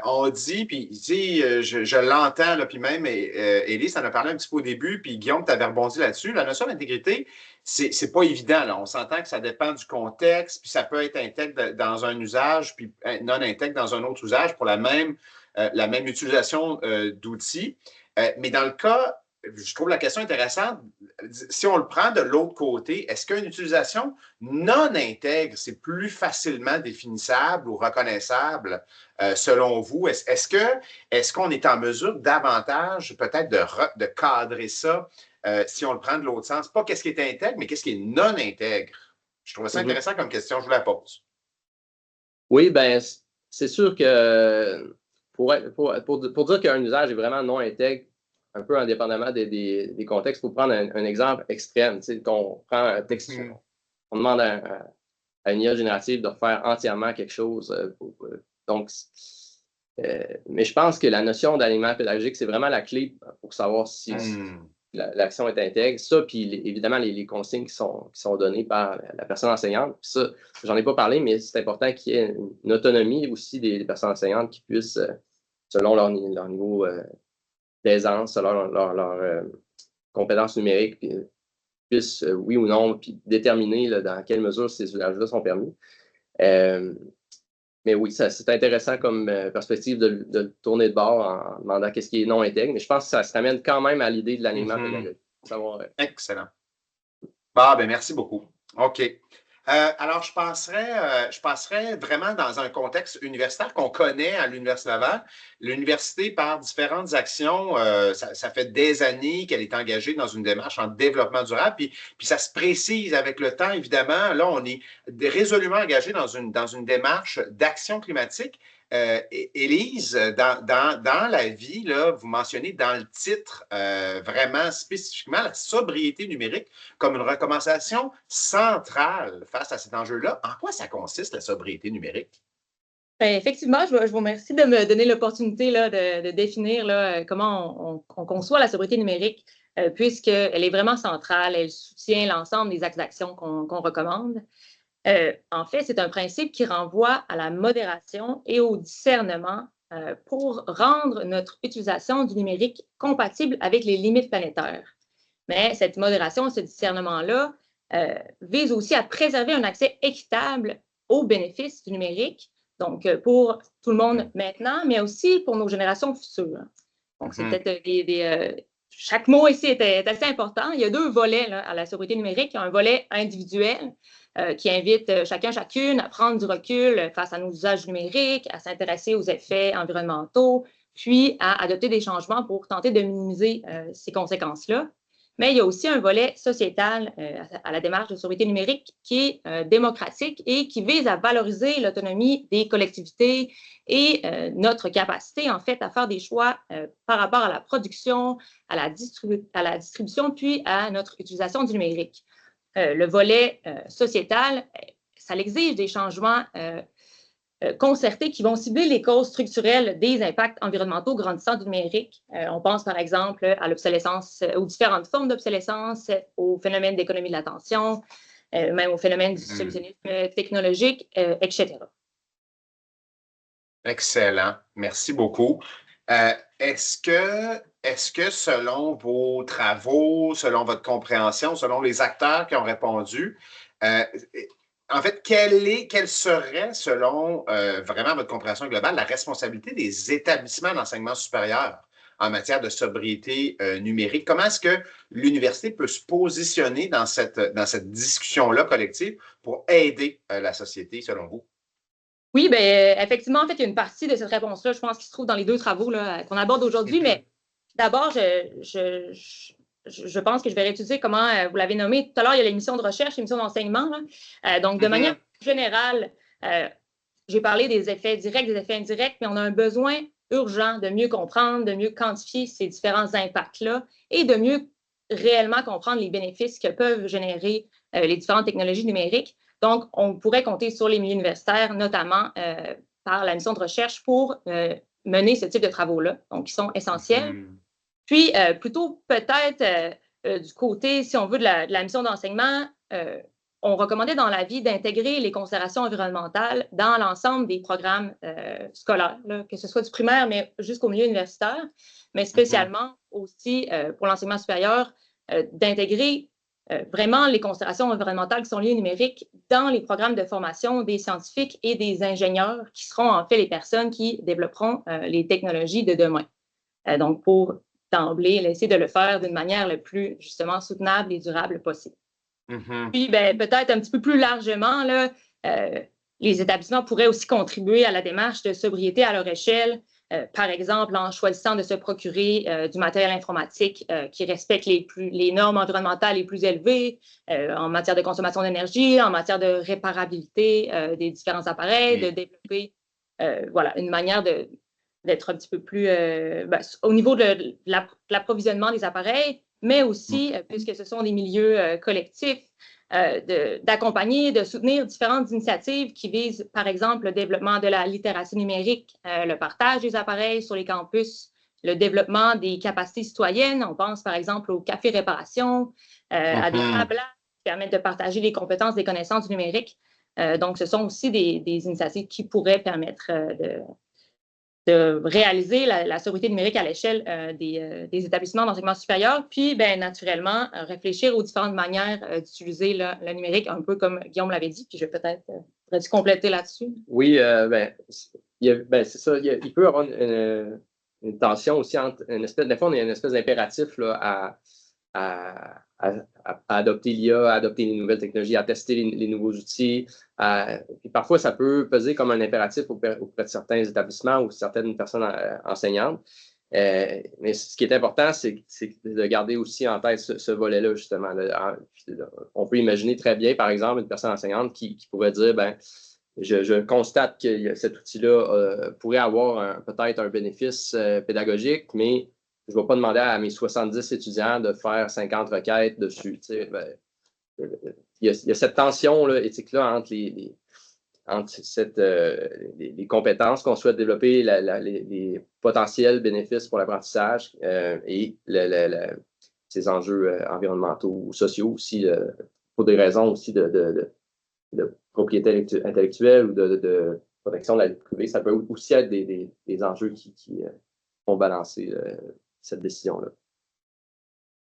On dit, puis ici, je l'entends, là, puis même Élise en a parlé un petit peu au début, puis Guillaume, tu avais rebondi là-dessus. La notion d'intégrité, c'est pas évident. Là. On s'entend que ça dépend du contexte, puis ça peut être intègre dans un usage, puis non intègre dans un autre usage pour la même utilisation d'outils. Mais dans le cas, je trouve la question intéressante. Si on le prend de l'autre côté, est-ce qu'une utilisation non intègre, c'est plus facilement définissable ou reconnaissable selon vous? Est-ce qu'on est en mesure davantage peut-être de cadrer ça si on le prend de l'autre sens? Pas qu'est-ce qui est intègre, mais qu'est-ce qui est non intègre? Je trouve ça intéressant comme question. Je vous la pose. Oui, bien, c'est sûr que pour dire qu'un usage est vraiment non intègre, un peu indépendamment des contextes, il faut prendre un exemple extrême. Qu'on prend un texte, on demande à une IA générative de refaire entièrement quelque chose. Mais je pense que la notion d'alignement pédagogique, c'est vraiment la clé pour savoir si l'action est intègre. Ça, puis évidemment, les consignes qui sont données par la personne enseignante. Puis ça, j'en ai pas parlé, mais c'est important qu'il y ait une autonomie aussi des personnes enseignantes qui puissent, selon leur niveau d'aisance, selon leur compétences numériques, puis puissent, oui ou non, puis déterminer là, dans quelle mesure ces usages-là sont permis. Mais oui, c'est intéressant comme perspective de tourner de bord en demandant qu'est-ce qui est non intègre, mais je pense que ça se ramène quand même à l'idée de l'alignement pédagogique. Excellent. Bon, ben merci beaucoup. OK. Alors, je passerais vraiment dans un contexte universitaire qu'on connaît à l'Université Laval. L'université, par différentes actions, ça fait des années qu'elle est engagée dans une démarche en développement durable, puis ça se précise avec le temps, évidemment. Là, on est résolument engagé dans une démarche d'action climatique, Élise, dans la vie, là, vous mentionnez dans le titre vraiment spécifiquement la sobriété numérique comme une recommandation centrale face à cet enjeu-là. En quoi ça consiste, la sobriété numérique? Ben, effectivement, je vous remercie de me donner l'opportunité de définir là, comment on conçoit la sobriété numérique, puisqu'elle est vraiment centrale, elle soutient l'ensemble des axes d'action qu'on recommande. En fait, c'est un principe qui renvoie à la modération et au discernement pour rendre notre utilisation du numérique compatible avec les limites planétaires. Mais cette modération, ce discernement-là, vise aussi à préserver un accès équitable aux bénéfices du numérique, donc pour tout le monde maintenant, mais aussi pour nos générations futures. Donc, c'est peut-être chaque mot ici est assez important. Il y a deux volets là, à la sobriété numérique. Il y a un volet individuel qui invite chacune à prendre du recul face à nos usages numériques, à s'intéresser aux effets environnementaux, puis à adopter des changements pour tenter de minimiser ces conséquences-là. Mais il y a aussi un volet sociétal à la démarche de sobriété numérique qui est démocratique et qui vise à valoriser l'autonomie des collectivités et notre capacité, en fait, à faire des choix par rapport à la production, à la distribution, puis à notre utilisation du numérique. Le volet sociétal, ça exige des changements concertés qui vont cibler les causes structurelles des impacts environnementaux grandissants du numérique. On pense par exemple à l'obsolescence, aux différentes formes d'obsolescence, aux phénomènes d'économie de l'attention, même aux phénomènes du solutionnisme technologique, etc. Excellent. Merci beaucoup. Est-ce que selon vos travaux, selon votre compréhension, selon les acteurs qui ont répondu, en fait, quelle serait, selon vraiment votre compréhension globale, la responsabilité des établissements d'enseignement supérieur en matière de sobriété numérique? Comment est-ce que l'université peut se positionner dans cette discussion-là collective pour aider la société, selon vous? Oui, bien, effectivement, en fait, il y a une partie de cette réponse-là, je pense, qui se trouve dans les deux travaux qu'on aborde aujourd'hui. Mais d'abord, je pense que je vais réutiliser comment vous l'avez nommé tout à l'heure, il y a les missions de recherche, les missions d'enseignement. Donc, de manière générale, j'ai parlé des effets directs, des effets indirects, mais on a un besoin urgent de mieux comprendre, de mieux quantifier ces différents impacts-là et de mieux réellement comprendre les bénéfices que peuvent générer les différentes technologies numériques. Donc, on pourrait compter sur les milieux universitaires, notamment par la mission de recherche pour mener ce type de travaux-là, donc qui sont essentiels. Puis, plutôt peut-être du côté, si on veut, de la mission d'enseignement, on recommandait dans l'avis d'intégrer les considérations environnementales dans l'ensemble des programmes scolaires, là, que ce soit du primaire, mais jusqu'au milieu universitaire, mais spécialement aussi pour l'enseignement supérieur, d'intégrer vraiment les considérations environnementales qui sont liées au numérique dans les programmes de formation des scientifiques et des ingénieurs qui seront en fait les personnes qui développeront les technologies de demain. Donc, pour d'emblée, essayer de le faire d'une manière le plus, justement, soutenable et durable possible. Puis, ben, peut-être un petit peu plus largement, là, les établissements pourraient aussi contribuer à la démarche de sobriété à leur échelle, par exemple en choisissant de se procurer du matériel informatique qui respecte les normes environnementales les plus élevées en matière de consommation d'énergie, en matière de réparabilité des différents appareils, de développer voilà, une manière d'être un petit peu plus au niveau de l'approvisionnement des appareils, mais aussi, puisque ce sont des milieux collectifs, d'accompagner, de soutenir différentes initiatives qui visent, par exemple, le développement de la littératie numérique, le partage des appareils sur les campus, le développement des capacités citoyennes. On pense, par exemple, au café réparation, à des tables qui permettent de partager les compétences, des connaissances du numérique. Donc, ce sont aussi des initiatives qui pourraient permettre de réaliser la sobriété numérique à l'échelle des établissements d'enseignement supérieur, puis, bien, naturellement, réfléchir aux différentes manières d'utiliser le numérique, un peu comme Guillaume l'avait dit, puis je vais peut-être pourrais-tu compléter là-dessus? Oui, c'est ça. Il peut y avoir une tension aussi entre des fois, on a une espèce d'impératif là, à adopter l'IA, à adopter les nouvelles technologies, à tester les nouveaux outils. Puis parfois, ça peut peser comme un impératif auprès de certains établissements ou certaines personnes enseignantes. Mais ce qui est important, c'est de garder aussi en tête ce volet-là, justement. On peut imaginer très bien, par exemple, une personne enseignante qui pourrait dire, ben, je constate que cet outil-là pourrait avoir peut-être un bénéfice pédagogique, mais je ne vais pas demander à mes 70 étudiants de faire 50 requêtes dessus. Ben, il y a cette tension là, éthique-là entre les compétences qu'on souhaite développer, les potentiels bénéfices pour l'apprentissage et ces enjeux environnementaux ou sociaux aussi, pour des raisons aussi de propriété intellectuelle ou de protection de la vie privée. Ça peut aussi être des enjeux qui vont balancer cette décision-là.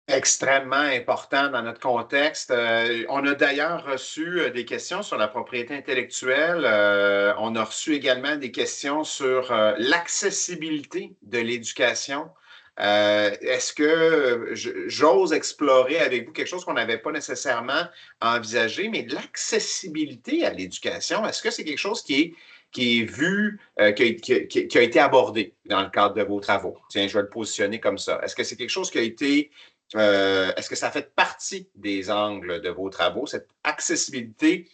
Extrêmement important dans notre contexte. On a d'ailleurs reçu des questions sur la propriété intellectuelle. On a reçu également des questions sur l'accessibilité de l'éducation. Est-ce que j'ose explorer avec vous quelque chose qu'on n'avait pas nécessairement envisagé, mais l'accessibilité à l'éducation, est-ce que c'est quelque chose qui est vu, qui a été abordé dans le cadre de vos travaux? Tiens, je vais le positionner comme ça. Est-ce que c'est quelque chose qui a été est-ce que ça fait partie des angles de vos travaux, cette accessibilité,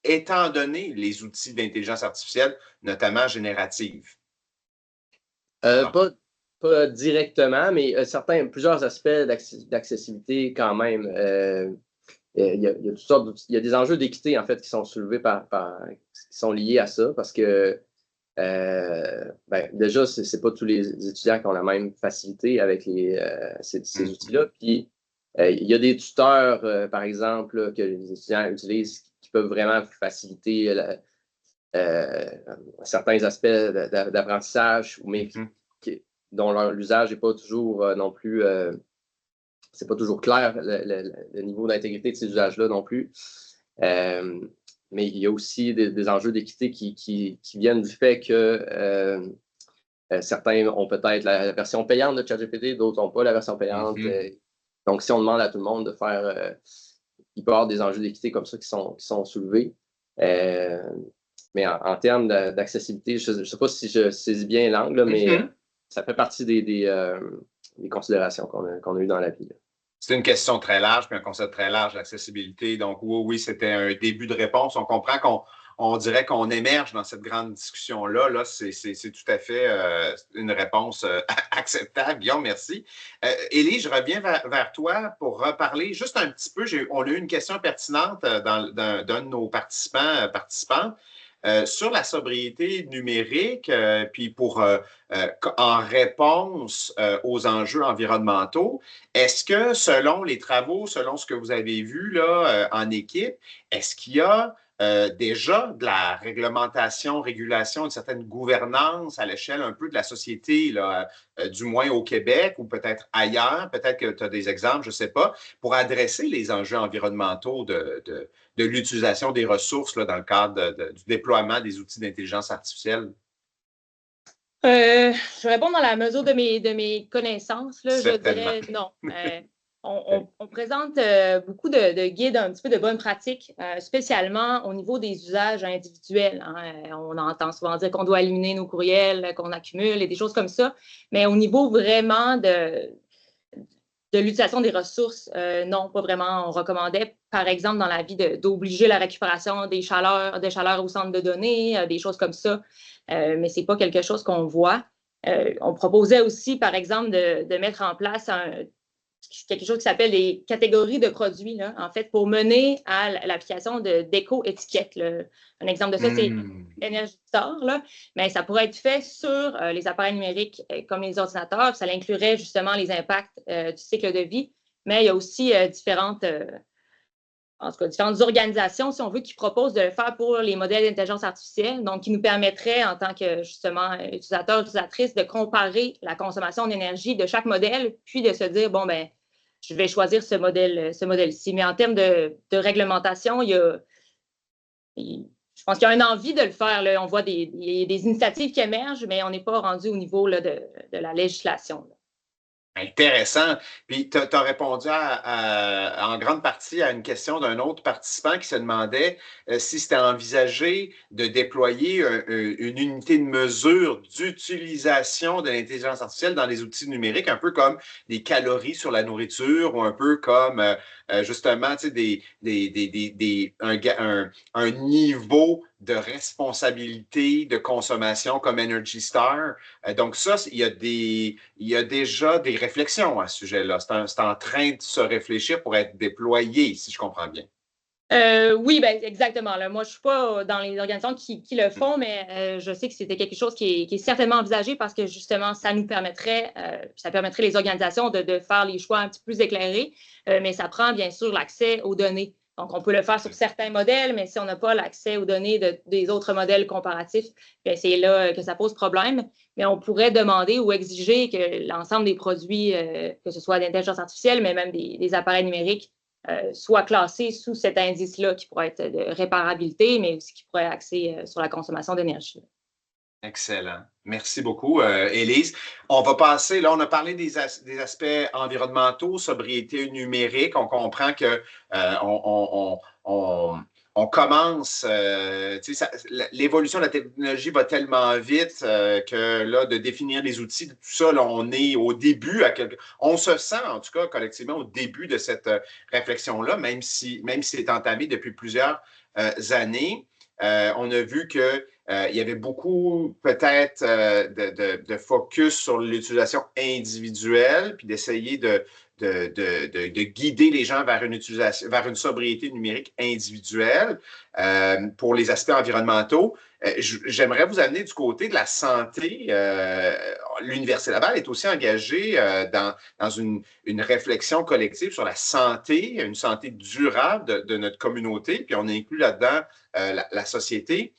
étant donné les outils d'intelligence artificielle, notamment générative? Pas directement, mais plusieurs aspects d'accessibilité quand même. Il y a toutes sortes il y a des enjeux d'équité, en fait, qui sont soulevés qui sont liés à ça, parce que déjà, c'est pas tous les étudiants qui ont la même facilité avec ces outils-là. Puis, il y a des tuteurs, par exemple, là, que les étudiants utilisent qui peuvent vraiment faciliter certains aspects d'apprentissage, mais dont l'usage n'est pas toujours non plus... c'est pas toujours clair, le niveau d'intégrité de ces usages-là non plus. Mais il y a aussi des enjeux d'équité qui viennent du fait que certains ont peut-être la version payante de ChatGPT, d'autres n'ont pas la version payante. Donc, si on demande à tout le monde de faire... il peut y avoir des enjeux d'équité comme ça qui sont soulevés. Mais en termes d'accessibilité, je ne sais pas si je saisis bien l'angle, mais ça fait partie des considérations qu'on a eues dans la vie. C'est une question très large, puis un concept très large, l'accessibilité. Donc, oui, c'était un début de réponse. On comprend qu'on dirait qu'on émerge dans cette grande discussion-là. Là, c'est tout à fait une réponse acceptable. Guillaume, merci. Élie, je reviens vers toi pour reparler juste un petit peu. On a eu une question pertinente d'un de nos participantes. Sur la sobriété numérique, puis en réponse aux enjeux environnementaux, est-ce que selon les travaux, selon ce que vous avez vu là, en équipe, est-ce qu'il y a déjà de la réglementation, régulation, une certaine gouvernance à l'échelle un peu de la société, là, du moins au Québec ou peut-être ailleurs, peut-être que tu as des exemples, je ne sais pas, pour adresser les enjeux environnementaux de l'utilisation des ressources là, dans le cadre du déploiement des outils d'intelligence artificielle? Je réponds dans la mesure de mes connaissances. Là, je dirais non. On présente beaucoup de guides, un petit peu de bonnes pratiques, spécialement au niveau des usages individuels. Hein. On entend souvent dire qu'on doit éliminer nos courriels, qu'on accumule et des choses comme ça. Mais au niveau vraiment de l'utilisation des ressources, non, pas vraiment. On recommandait, par exemple, dans la vie, d'obliger la récupération des chaleurs au centre de données, des choses comme ça. Mais ce n'est pas quelque chose qu'on voit. On proposait aussi, par exemple, de mettre en place quelque chose qui s'appelle les catégories de produits, là, en fait, pour mener à l'application d'éco-étiquettes. Un exemple de ça, c'est Energy Star, là, mais ça pourrait être fait sur les appareils numériques comme les ordinateurs. Ça inclurait justement les impacts du cycle de vie, mais il y a aussi différentes organisations, si on veut, qui proposent de le faire pour les modèles d'intelligence artificielle, donc qui nous permettraient, en tant que, justement, utilisateurs, utilisatrices, de comparer la consommation d'énergie de chaque modèle, puis de se dire, bon, ben, je vais choisir ce modèle-ci. Mais en termes de réglementation, je pense qu'il y a une envie de le faire. Là. On voit des initiatives qui émergent, mais on n'est pas rendu au niveau là, de la législation. Là. Intéressant. Puis, tu as répondu en grande partie à une question d'un autre participant qui se demandait si c'était envisagé de déployer une unité de mesure d'utilisation de l'intelligence artificielle dans les outils numériques, un peu comme des calories sur la nourriture ou un peu comme justement un niveau de responsabilité de consommation comme Energy Star. Donc ça, il y a déjà des réflexions à ce sujet-là. C'est en train de se réfléchir pour être déployé, si je comprends bien. Oui, ben, exactement. Là. Moi, je ne suis pas dans les organisations qui le font, mais je sais que c'était quelque chose qui est certainement envisagé parce que justement, ça permettrait les organisations de faire les choix un petit peu plus éclairés, mais ça prend bien sûr l'accès aux données. Donc, on peut le faire sur certains modèles, mais si on n'a pas l'accès aux données des autres modèles comparatifs, c'est là que ça pose problème. Mais on pourrait demander ou exiger que l'ensemble des produits, que ce soit d'intelligence artificielle, mais même des appareils numériques, soit classés sous cet indice-là qui pourrait être de réparabilité, mais aussi qui pourrait axer sur la consommation d'énergie. Excellent. Merci beaucoup, Élise. On va passer, là, on a parlé des aspects environnementaux, sobriété numérique. On comprend que on commence, l'évolution de la technologie va tellement vite que là, de définir les outils, tout ça, là, on est au début, on se sent en tout cas collectivement au début de cette réflexion-là, même si c'est entamé depuis plusieurs années. On a vu que il y avait beaucoup peut-être de focus sur l'utilisation individuelle, puis d'essayer de guider les gens vers vers une sobriété numérique individuelle pour les aspects environnementaux. J'aimerais vous amener du côté de la santé. L'Université Laval est aussi engagée dans une réflexion collective sur la santé, une santé durable de notre communauté, puis on inclut là-dedans la société.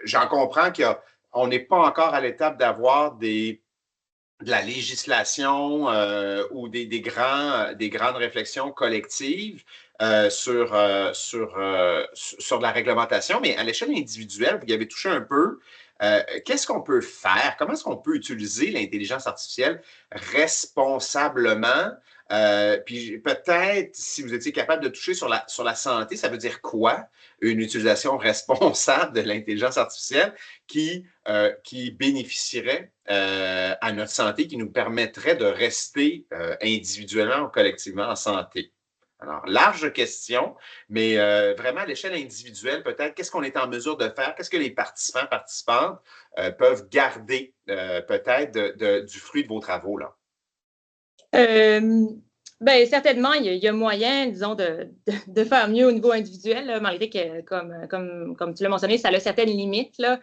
J'en comprends qu'on n'est pas encore à l'étape d'avoir de la législation ou des grandes réflexions collectives sur de la réglementation, mais à l'échelle individuelle, vous y avez touché un peu. Qu'est-ce qu'on peut faire? Comment est-ce qu'on peut utiliser l'intelligence artificielle responsablement? Puis peut-être, si vous étiez capable de toucher sur la santé, ça veut dire quoi? Une utilisation responsable de l'intelligence artificielle qui bénéficierait à notre santé, qui nous permettrait de rester individuellement ou collectivement en santé. Alors, large question, mais vraiment à l'échelle individuelle, peut-être, qu'est-ce qu'on est en mesure de faire? Qu'est-ce que les participantes peuvent garder peut-être du fruit de vos travaux, là? Bien, certainement, il y a moyen, disons, de faire mieux au niveau individuel, là, malgré que, comme tu l'as mentionné, ça a certaines limites. Là.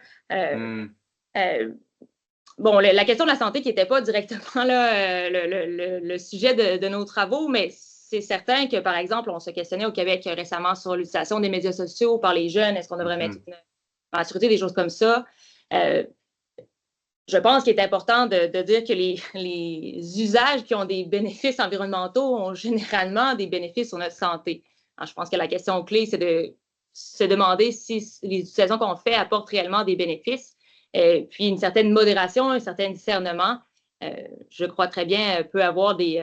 Bon, la question de la santé qui n'était pas directement là, le sujet de nos travaux, mais c'est certain que, par exemple, on se questionnait au Québec récemment sur l'utilisation des médias sociaux par les jeunes. Est-ce qu'on devrait mettre en sécurité des choses comme ça? Je pense qu'il est important de dire que les usages qui ont des bénéfices environnementaux ont généralement des bénéfices sur notre santé. Alors, je pense que la question clé, c'est de se demander si les utilisations qu'on fait apportent réellement des bénéfices. Puis une certaine modération, un certain discernement, je crois très bien, peut avoir des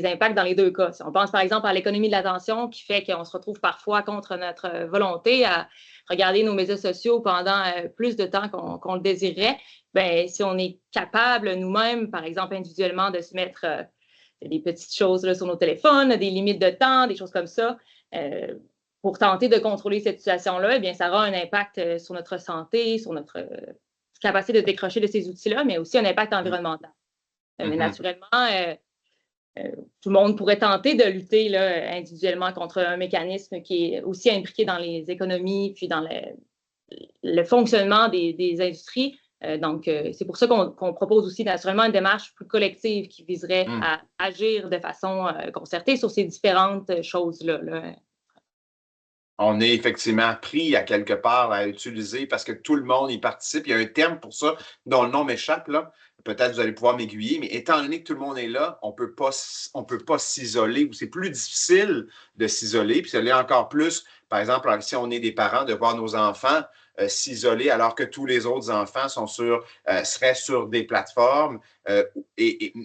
impacts dans les deux cas. Si on pense par exemple à l'économie de l'attention qui fait qu'on se retrouve parfois contre notre volonté à regarder nos médias sociaux pendant plus de temps qu'on le désirerait, bien, si on est capable nous-mêmes, par exemple individuellement, de se mettre des petites choses là, sur nos téléphones, des limites de temps, des choses comme ça, pour tenter de contrôler cette situation-là, eh bien, ça aura un impact sur notre santé, sur notre capacité de décrocher de ces outils-là, mais aussi un impact environnemental. Mais naturellement, tout le monde pourrait tenter de lutter là, individuellement contre un mécanisme qui est aussi imbriqué dans les économies puis dans le fonctionnement des industries. Donc, c'est pour ça qu'on propose aussi naturellement une démarche plus collective qui viserait à agir de façon concertée sur ces différentes choses-là. Là. On est effectivement pris à quelque part à utiliser parce que tout le monde y participe. Il y a un terme pour ça dont le nom m'échappe, là. Peut-être vous allez pouvoir m'aiguiller, mais étant donné que tout le monde est là, on peut pas s'isoler ou c'est plus difficile de s'isoler. Puis ça l'est encore plus, par exemple, si on est des parents, de voir nos enfants s'isoler alors que tous les autres enfants seraient sur des plateformes.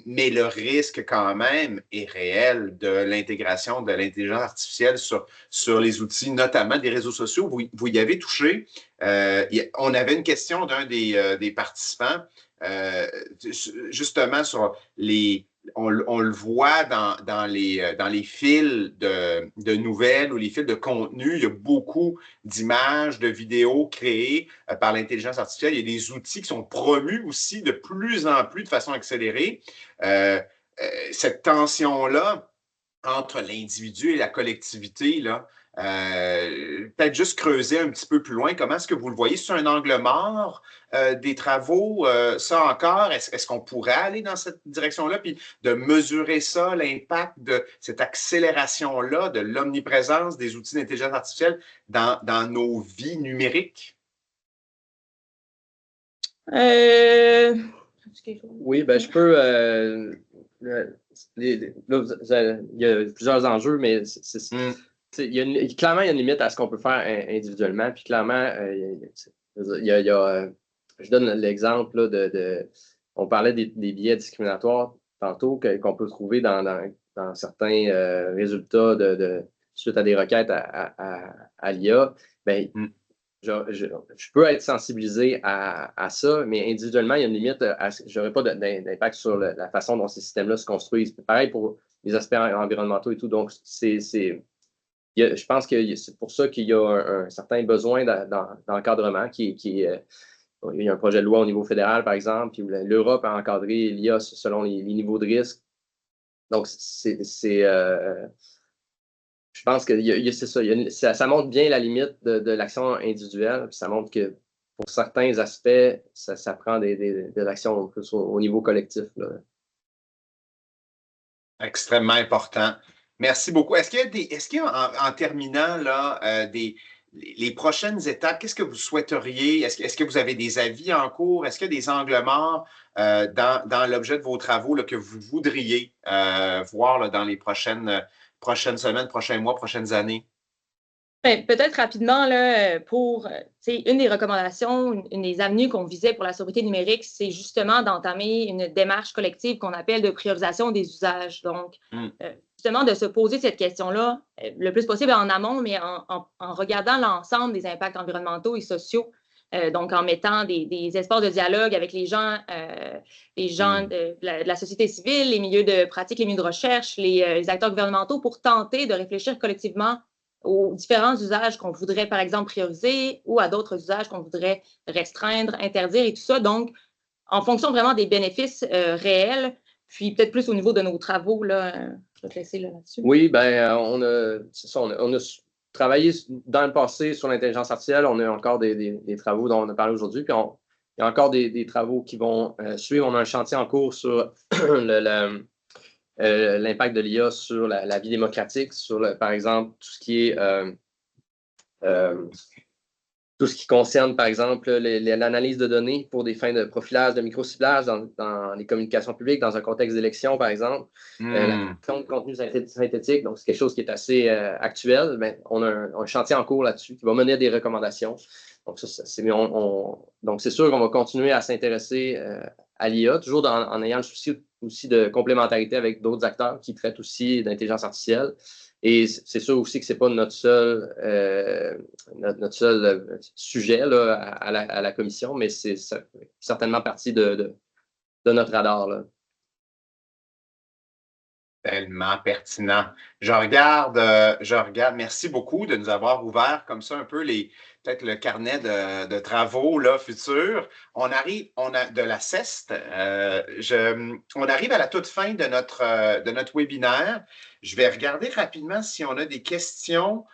Mais le risque quand même est réel de l'intégration de l'intelligence artificielle sur les outils, notamment des réseaux sociaux. Vous y avez touché. On avait une question d'un des participants justement sur les... On le voit dans les fils de nouvelles ou les fils de contenu. Il y a beaucoup d'images, de vidéos créées par l'intelligence artificielle. Il y a des outils qui sont promus aussi de plus en plus de façon accélérée. Cette tension-là entre l'individu et la collectivité, là, peut-être juste creuser un petit peu plus loin. Comment est-ce que vous le voyez? C'est un angle mort des travaux? Ça encore, est-ce qu'on pourrait aller dans cette direction-là? Puis de mesurer ça, l'impact de cette accélération-là, de l'omniprésence des outils d'intelligence artificielle dans nos vies numériques? Oui, ben je peux. Il y a plusieurs enjeux, mais clairement, il y a une limite à ce qu'on peut faire individuellement. Puis clairement, je donne l'exemple là, on parlait des biais discriminatoires tantôt qu'on peut trouver dans certains résultats suite à des requêtes à l'IA. Ben, je peux être sensibilisé à ça, mais individuellement, il y a une limite. Je n'aurai pas d'impact sur la façon dont ces systèmes-là se construisent. Pareil pour les aspects environnementaux et tout. Donc, je pense que c'est pour ça qu'il y a un certain besoin d'encadrement. Il y a un projet de loi au niveau fédéral, par exemple, puis l'Europe a encadré l'IA selon les niveaux de risque. Donc, je pense que c'est ça. Ça montre bien la limite de l'action individuelle. Puis ça montre que pour certains aspects, ça prend des actions plus au niveau collectif, là. Extrêmement important. Merci beaucoup. Est-ce qu'il y a en terminant là, les prochaines étapes, qu'est-ce que vous souhaiteriez? Est-ce que vous avez des avis en cours? Est-ce qu'il y a des angles morts dans l'objet de vos travaux là, que vous voudriez voir là, dans les prochaines semaines, prochains mois, prochaines années? Ben, peut-être rapidement, là, une des recommandations, une des avenues qu'on visait pour la sobriété numérique, c'est justement d'entamer une démarche collective qu'on appelle de priorisation des usages. Donc, justement, de se poser cette question-là le plus possible en amont, mais en regardant l'ensemble des impacts environnementaux et sociaux. Donc, en mettant des espaces de dialogue avec les gens de la société civile, les milieux de pratique, les milieux de recherche, les acteurs gouvernementaux pour tenter de réfléchir collectivement aux différents usages qu'on voudrait, par exemple, prioriser ou à d'autres usages qu'on voudrait restreindre, interdire et tout ça. Donc, en fonction vraiment des bénéfices réels, puis peut-être plus au niveau de nos travaux, là, je vais te laisser là-dessus. Oui, bien, on a travaillé dans le passé sur l'intelligence artificielle. On a encore des travaux dont on a parlé aujourd'hui, puis il y a encore des travaux qui vont suivre. On a un chantier en cours sur l'impact de l'IA sur la vie démocratique, sur, par exemple, tout ce qui concerne, par exemple, l'analyse de données pour des fins de profilage, de micro-ciblage dans les communications publiques, dans un contexte d'élection, par exemple. La création de contenu synthétique, donc c'est quelque chose qui est assez actuel. Mais on a un chantier en cours là-dessus qui va mener à des recommandations. Donc, donc c'est sûr qu'on va continuer à s'intéresser à l'IA, toujours en ayant le souci aussi de complémentarité avec d'autres acteurs qui traitent aussi d'intelligence artificielle. Et c'est sûr aussi que ce n'est pas notre seul sujet là, à la commission, mais c'est certainement partie de notre radar, là. Tellement pertinent. Je regarde, merci beaucoup de nous avoir ouvert comme ça un peu peut-être le carnet de travaux là, futurs. On arrive de la CEST. On arrive à la toute fin de notre webinaire. Je vais regarder rapidement si on a des questions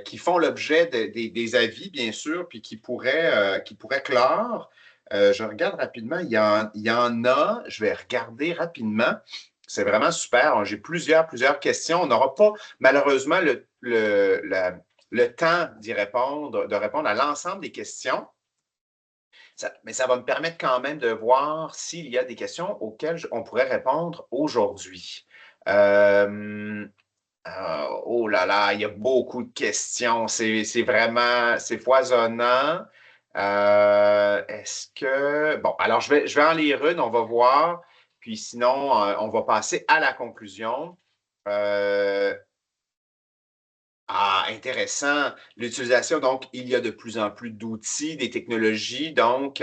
qui font l'objet des avis, bien sûr, puis qui pourraient clore. Je regarde rapidement. Il y en a. Je vais regarder rapidement. C'est vraiment super. J'ai plusieurs questions. On n'aura pas, malheureusement, le temps de répondre à l'ensemble des questions. Mais ça va me permettre quand même de voir s'il y a des questions auxquelles on pourrait répondre aujourd'hui. Oh là là, il y a beaucoup de questions. C'est foisonnant. Est-ce que... Bon, alors je vais en lire une, on va voir. Puis sinon, on va passer à la conclusion. Ah, intéressant. L'utilisation, donc, il y a de plus en plus d'outils, des technologies, donc,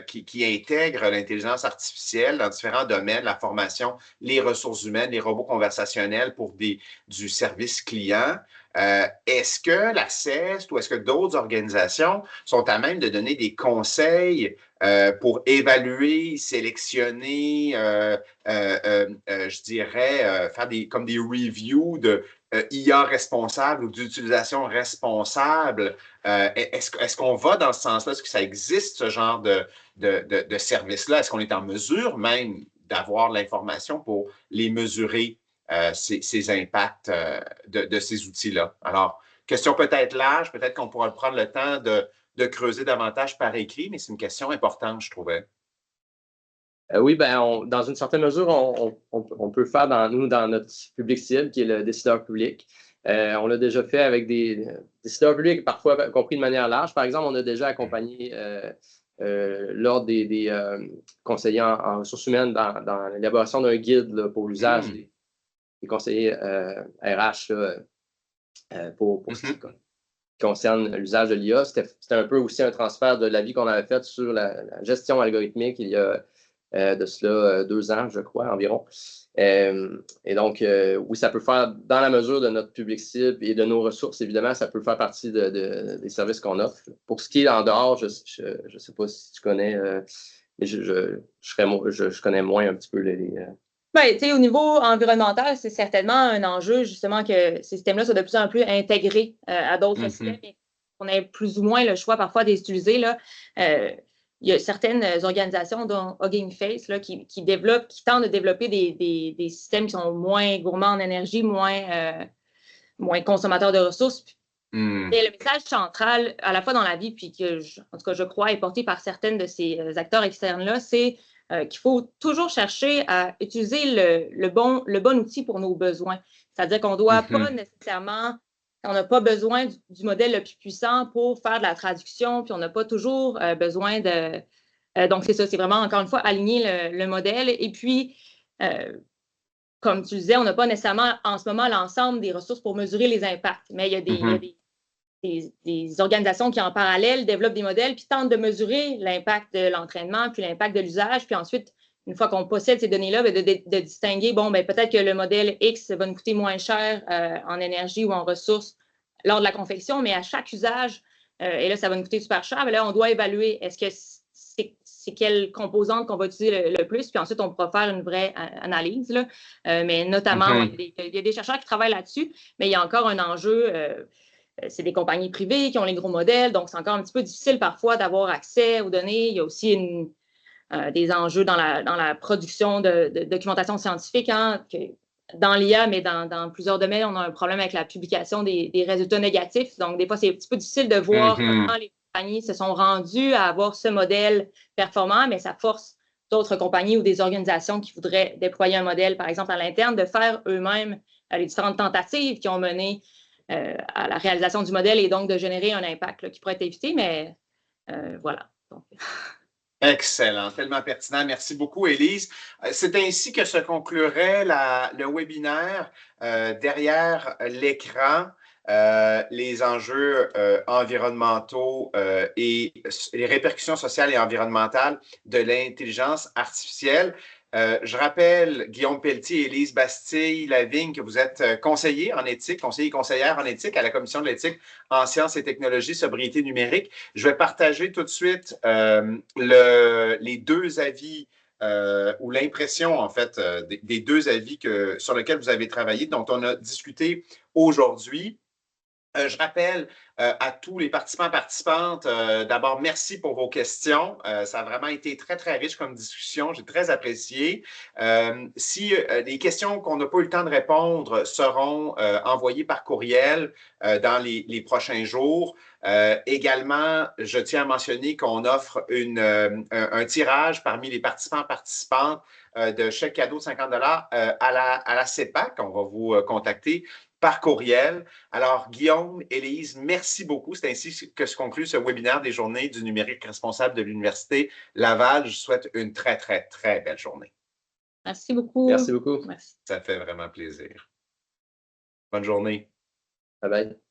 qui intègrent l'intelligence artificielle dans différents domaines, la formation, les ressources humaines, les robots conversationnels pour du service client. Est-ce que la CEST ou est-ce que d'autres organisations sont à même de donner des conseils pour évaluer, sélectionner, je dirais, faire comme des reviews de IA responsable ou d'utilisation responsable? Est-ce qu'on va dans ce sens-là? Est-ce que ça existe, ce genre de service-là? Est-ce qu'on est en mesure même d'avoir l'information pour les mesurer, ces impacts de ces outils-là? Alors, question peut-être large, peut-être qu'on pourra prendre le temps de creuser davantage par écrit, mais c'est une question importante, je trouvais. Oui, ben, dans une certaine mesure, on peut faire dans notre public cible, qui est le décideur public. On l'a déjà fait avec des décideurs publics, parfois compris de manière large. Par exemple, on a déjà accompagné l'Ordre des conseillers en ressources humaines dans l'élaboration d'un guide là, pour l'usage des conseillers RH là, pour ce qui concerne l'usage de l'IA. C'était un peu aussi un transfert de l'avis qu'on avait fait sur la gestion algorithmique il y a de cela 2 ans, je crois, environ. Et donc, oui, ça peut faire, dans la mesure de notre public cible et de nos ressources, évidemment, ça peut faire partie des services qu'on offre. Pour ce qui est en dehors, je ne sais pas si tu connais, mais je connais moins un petit peu Ben, au niveau environnemental, c'est certainement un enjeu, justement, que ces systèmes-là soient de plus en plus intégrés à d'autres systèmes et qu'on ait plus ou moins le choix parfois de les utiliser. Là. Il y a certaines organisations, dont Hugging Face, là, qui tentent de développer des systèmes qui sont moins gourmands en énergie, moins consommateurs de ressources. Et le message central, à la fois dans la vie, puis en tout cas, je crois, est porté par certaines de ces acteurs externes-là, c'est qu'il faut toujours chercher à utiliser le bon outil pour nos besoins. C'est-à-dire qu'on ne doit pas nécessairement, on n'a pas besoin du modèle le plus puissant pour faire de la traduction, puis on n'a pas toujours besoin de. Donc, c'est ça, c'est vraiment, encore une fois, aligner le modèle. Et puis, comme tu disais, on n'a pas nécessairement en ce moment l'ensemble des ressources pour mesurer les impacts, mais il y a des organisations qui, en parallèle, développent des modèles puis tentent de mesurer l'impact de l'entraînement puis l'impact de l'usage. Puis ensuite, une fois qu'on possède ces données-là, de distinguer, bon, peut-être que le modèle X va nous coûter moins cher en énergie ou en ressources lors de la confection, mais à chaque usage, et là, ça va nous coûter super cher, mais là, on doit évaluer est-ce que c'est quelle composante qu'on va utiliser le plus, puis ensuite, on pourra faire une vraie analyse. Là. Mais notamment, il y a des chercheurs qui travaillent là-dessus, mais il y a encore un enjeu. C'est des compagnies privées qui ont les gros modèles, donc c'est encore un petit peu difficile parfois d'avoir accès aux données. Il y a aussi des enjeux dans la production de documentation scientifique. Hein, dans l'IA, mais dans plusieurs domaines, on a un problème avec la publication des résultats négatifs. Donc, des fois, c'est un petit peu difficile de voir comment les compagnies se sont rendues à avoir ce modèle performant, mais ça force d'autres compagnies ou des organisations qui voudraient déployer un modèle, par exemple, à l'interne, de faire eux-mêmes les différentes tentatives qui ont mené à la réalisation du modèle et donc de générer un impact là, qui pourrait être évité, mais voilà. Donc. Excellent, tellement pertinent. Merci beaucoup, Élise. C'est ainsi que se conclurait le webinaire derrière l'écran. Les enjeux environnementaux et les répercussions sociales et environnementales de l'intelligence artificielle. Je rappelle, Guillaume Pelletier et Élise Bastille-Lavigne, que vous êtes conseiller en éthique, conseiller et conseillère en éthique à la Commission de l'éthique en sciences et technologies, sobriété numérique. Je vais partager tout de suite les 2 avis ou l'impression, en fait, des 2 avis sur lesquels vous avez travaillé, dont on a discuté aujourd'hui. Je rappelle à tous les participantes, d'abord, merci pour vos questions. Ça a vraiment été très, très riche comme discussion. J'ai très apprécié. Si les questions qu'on n'a pas eu le temps de répondre seront envoyées par courriel dans les prochains jours. Également, je tiens à mentionner qu'on offre un tirage parmi les participantes de chèques cadeaux de 50 $ à la CEPAC. On va vous contacter par courriel. Alors, Guillaume, Élise, merci beaucoup. C'est ainsi que se conclut ce webinaire des Journées du numérique responsable de l'Université Laval. Je vous souhaite une très, très, très belle journée. Merci beaucoup. Merci beaucoup. Merci. Ça fait vraiment plaisir. Bonne journée. Bye bye.